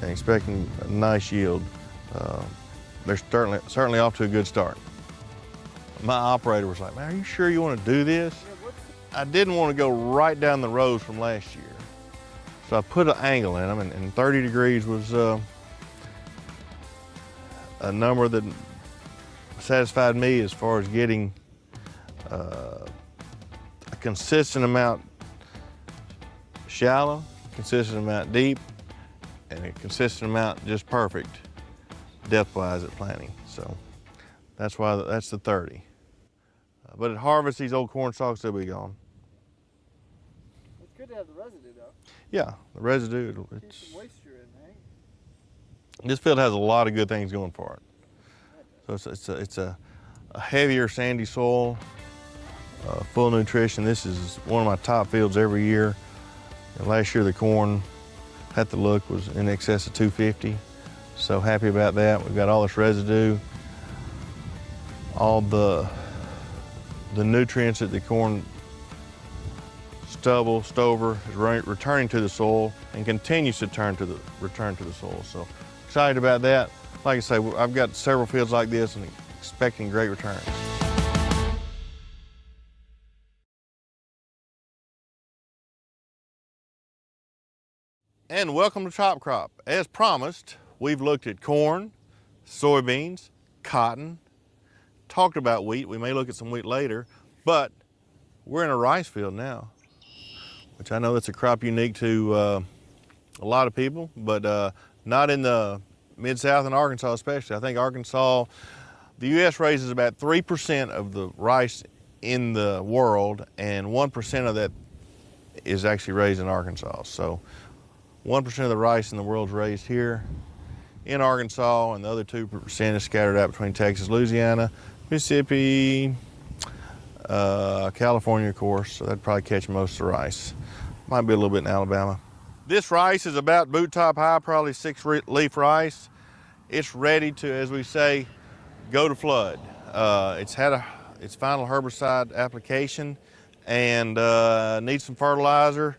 and expecting a nice yield. They're certainly off to a good start. My operator was like, "Man, are you sure you want to do this?" I didn't want to go right down the rows from last year. So I put an angle in them, and 30 degrees was a number that satisfied me as far as getting a consistent amount shallow, consistent amount deep, and a consistent amount just perfect depth-wise at planting. So that's why that's the 30. But at harvest, these old corn stalks will be gone. It's good to have the residue, though. Yeah, the residue. Keep some moisture in, right? This field has a lot of good things going for it. So it's a heavier sandy soil, full nutrition. This is one of my top fields every year. And last year the corn at the look was in excess of 250. So happy about that. We've got all this residue, all the nutrients that the corn stubble, stover is returning to the soil and continues to return to the soil. So excited about that. Like I say, I've got several fields like this and expecting great returns. And welcome to Top Crop. As promised, we've looked at corn, soybeans, cotton, talked about wheat. We may look at some wheat later, but we're in a rice field now, which I know that's a crop unique to a lot of people, but not in the Mid-South and Arkansas especially. I think Arkansas, the U.S. raises about 3% of the rice in the world, and 1% of that is actually raised in Arkansas. So 1% of the rice in the world is raised here in Arkansas, and the other 2% is scattered out between Texas, Louisiana, Mississippi, California, of course, so that'd probably catch most of the rice. Might be a little bit in Alabama. This rice is about boot top high, probably 6-leaf rice. It's ready to, as we say, go to flood. It's had its final herbicide application and needs some fertilizer,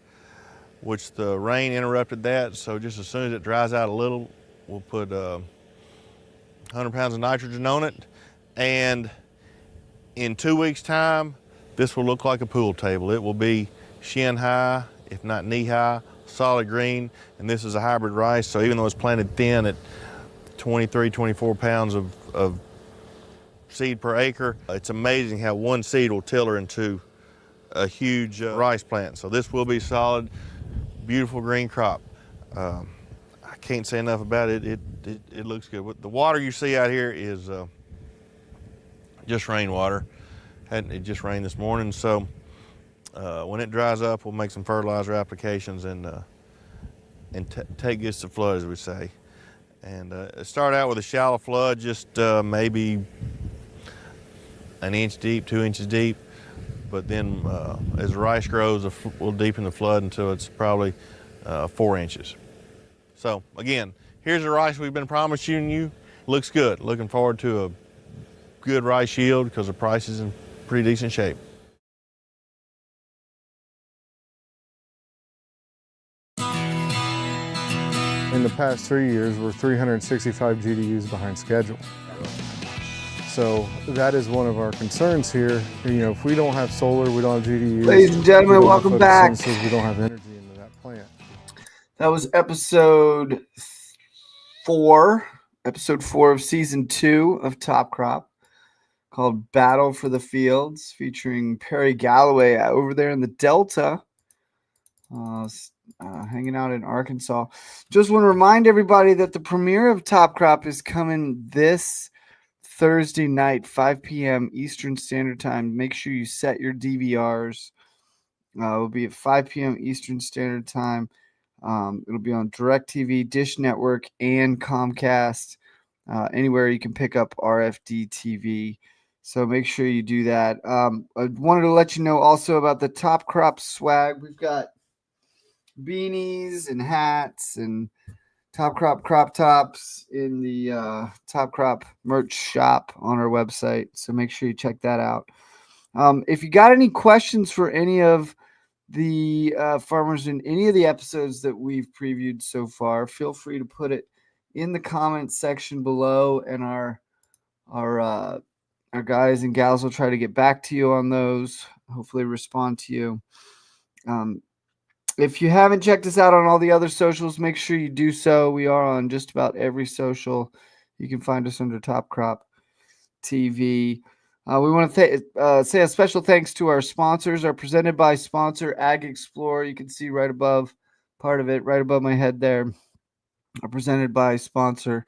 which the rain interrupted that. So just as soon as it dries out a little, we'll put 100 pounds of nitrogen on it. And in 2 weeks' time, this will look like a pool table. It will be shin high, if not knee high, solid green. And this is a hybrid rice, so even though it's planted thin at 23, 24 pounds of seed per acre, it's amazing how one seed will tiller into a huge rice plant. So this will be solid, beautiful green crop. I can't say enough about it. It looks good. The water you see out here is just rainwater. It just rained this morning, so when it dries up, we'll make some fertilizer applications and take this to flood, as we say. And start out with a shallow flood, just maybe an inch deep, 2 inches deep. But then as the rice grows, we'll deepen the flood until it's probably 4 inches. So again, here's the rice we've been promising you. Looks good. Looking forward to a good rice yield because the price is in pretty decent shape. In the past 3 years, we're 365 GDUs behind schedule. So that is one of our concerns here. You know, if we don't have solar, we don't have GDUs. Ladies and gentlemen, welcome back. We don't have energy into that plant. That was episode 4 of season 2 of Top Crop, called Battle for the Fields, featuring Perry Galloway over there in the Delta, hanging out in Arkansas. Just want to remind everybody that the premiere of Top Crop is coming this Thursday night, 5 p.m. Eastern Standard Time. Make sure you set your DVRs. It'll be at 5 p.m. Eastern Standard Time. It'll be on DirecTV, Dish Network, and Comcast. Anywhere you can pick up RFD TV. So make sure you do that. I wanted to let you know also about the Top Crop swag. We've got beanies and hats and Top Crop crop tops in the Top Crop merch shop on our website. So make sure you check that out. If you got any questions for any of the farmers in any of the episodes that we've previewed so far, feel free to put it in the comments section below, and our guys and gals will try to get back to you on those, hopefully respond to you. If you haven't checked us out on all the other socials, make sure you do so. We are on just about every social. You can find us under Top Crop TV. We want to say a special thanks to our sponsors. Our presented by sponsor, Ag Explorer. You can see right above, part of it, right above my head there. Are presented by sponsor.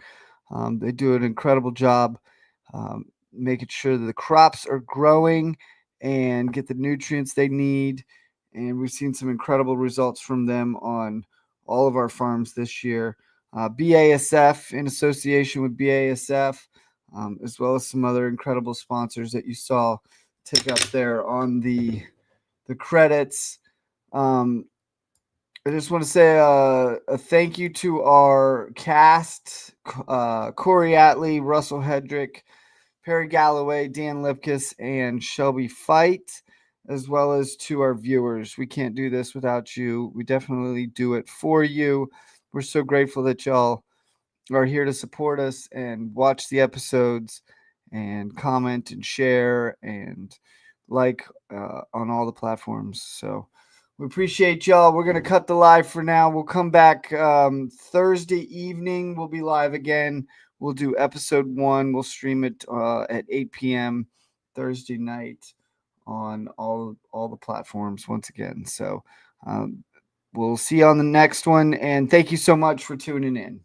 They do an incredible job making sure that the crops are growing and get the nutrients they need. And we've seen some incredible results from them on all of our farms this year. BASF, in association with BASF, as well as some other incredible sponsors that you saw tick up there on the credits. I just want to say a thank you to our cast, Corey Atley, Russell Hedrick, Perry Galloway, Dan Lipkiss, and Shelby Fight, as well as to our viewers. We can't do this without you. We definitely do it for you. We're so grateful that y'all are here to support us and watch the episodes and comment and share and like on all the platforms. So we appreciate y'all. We're going to cut the live for now. We'll come back Thursday evening. We'll be live again. We'll do episode 1. We'll stream it at 8 p.m. Thursday night on all the platforms once again. So we'll see you on the next one. And thank you so much for tuning in.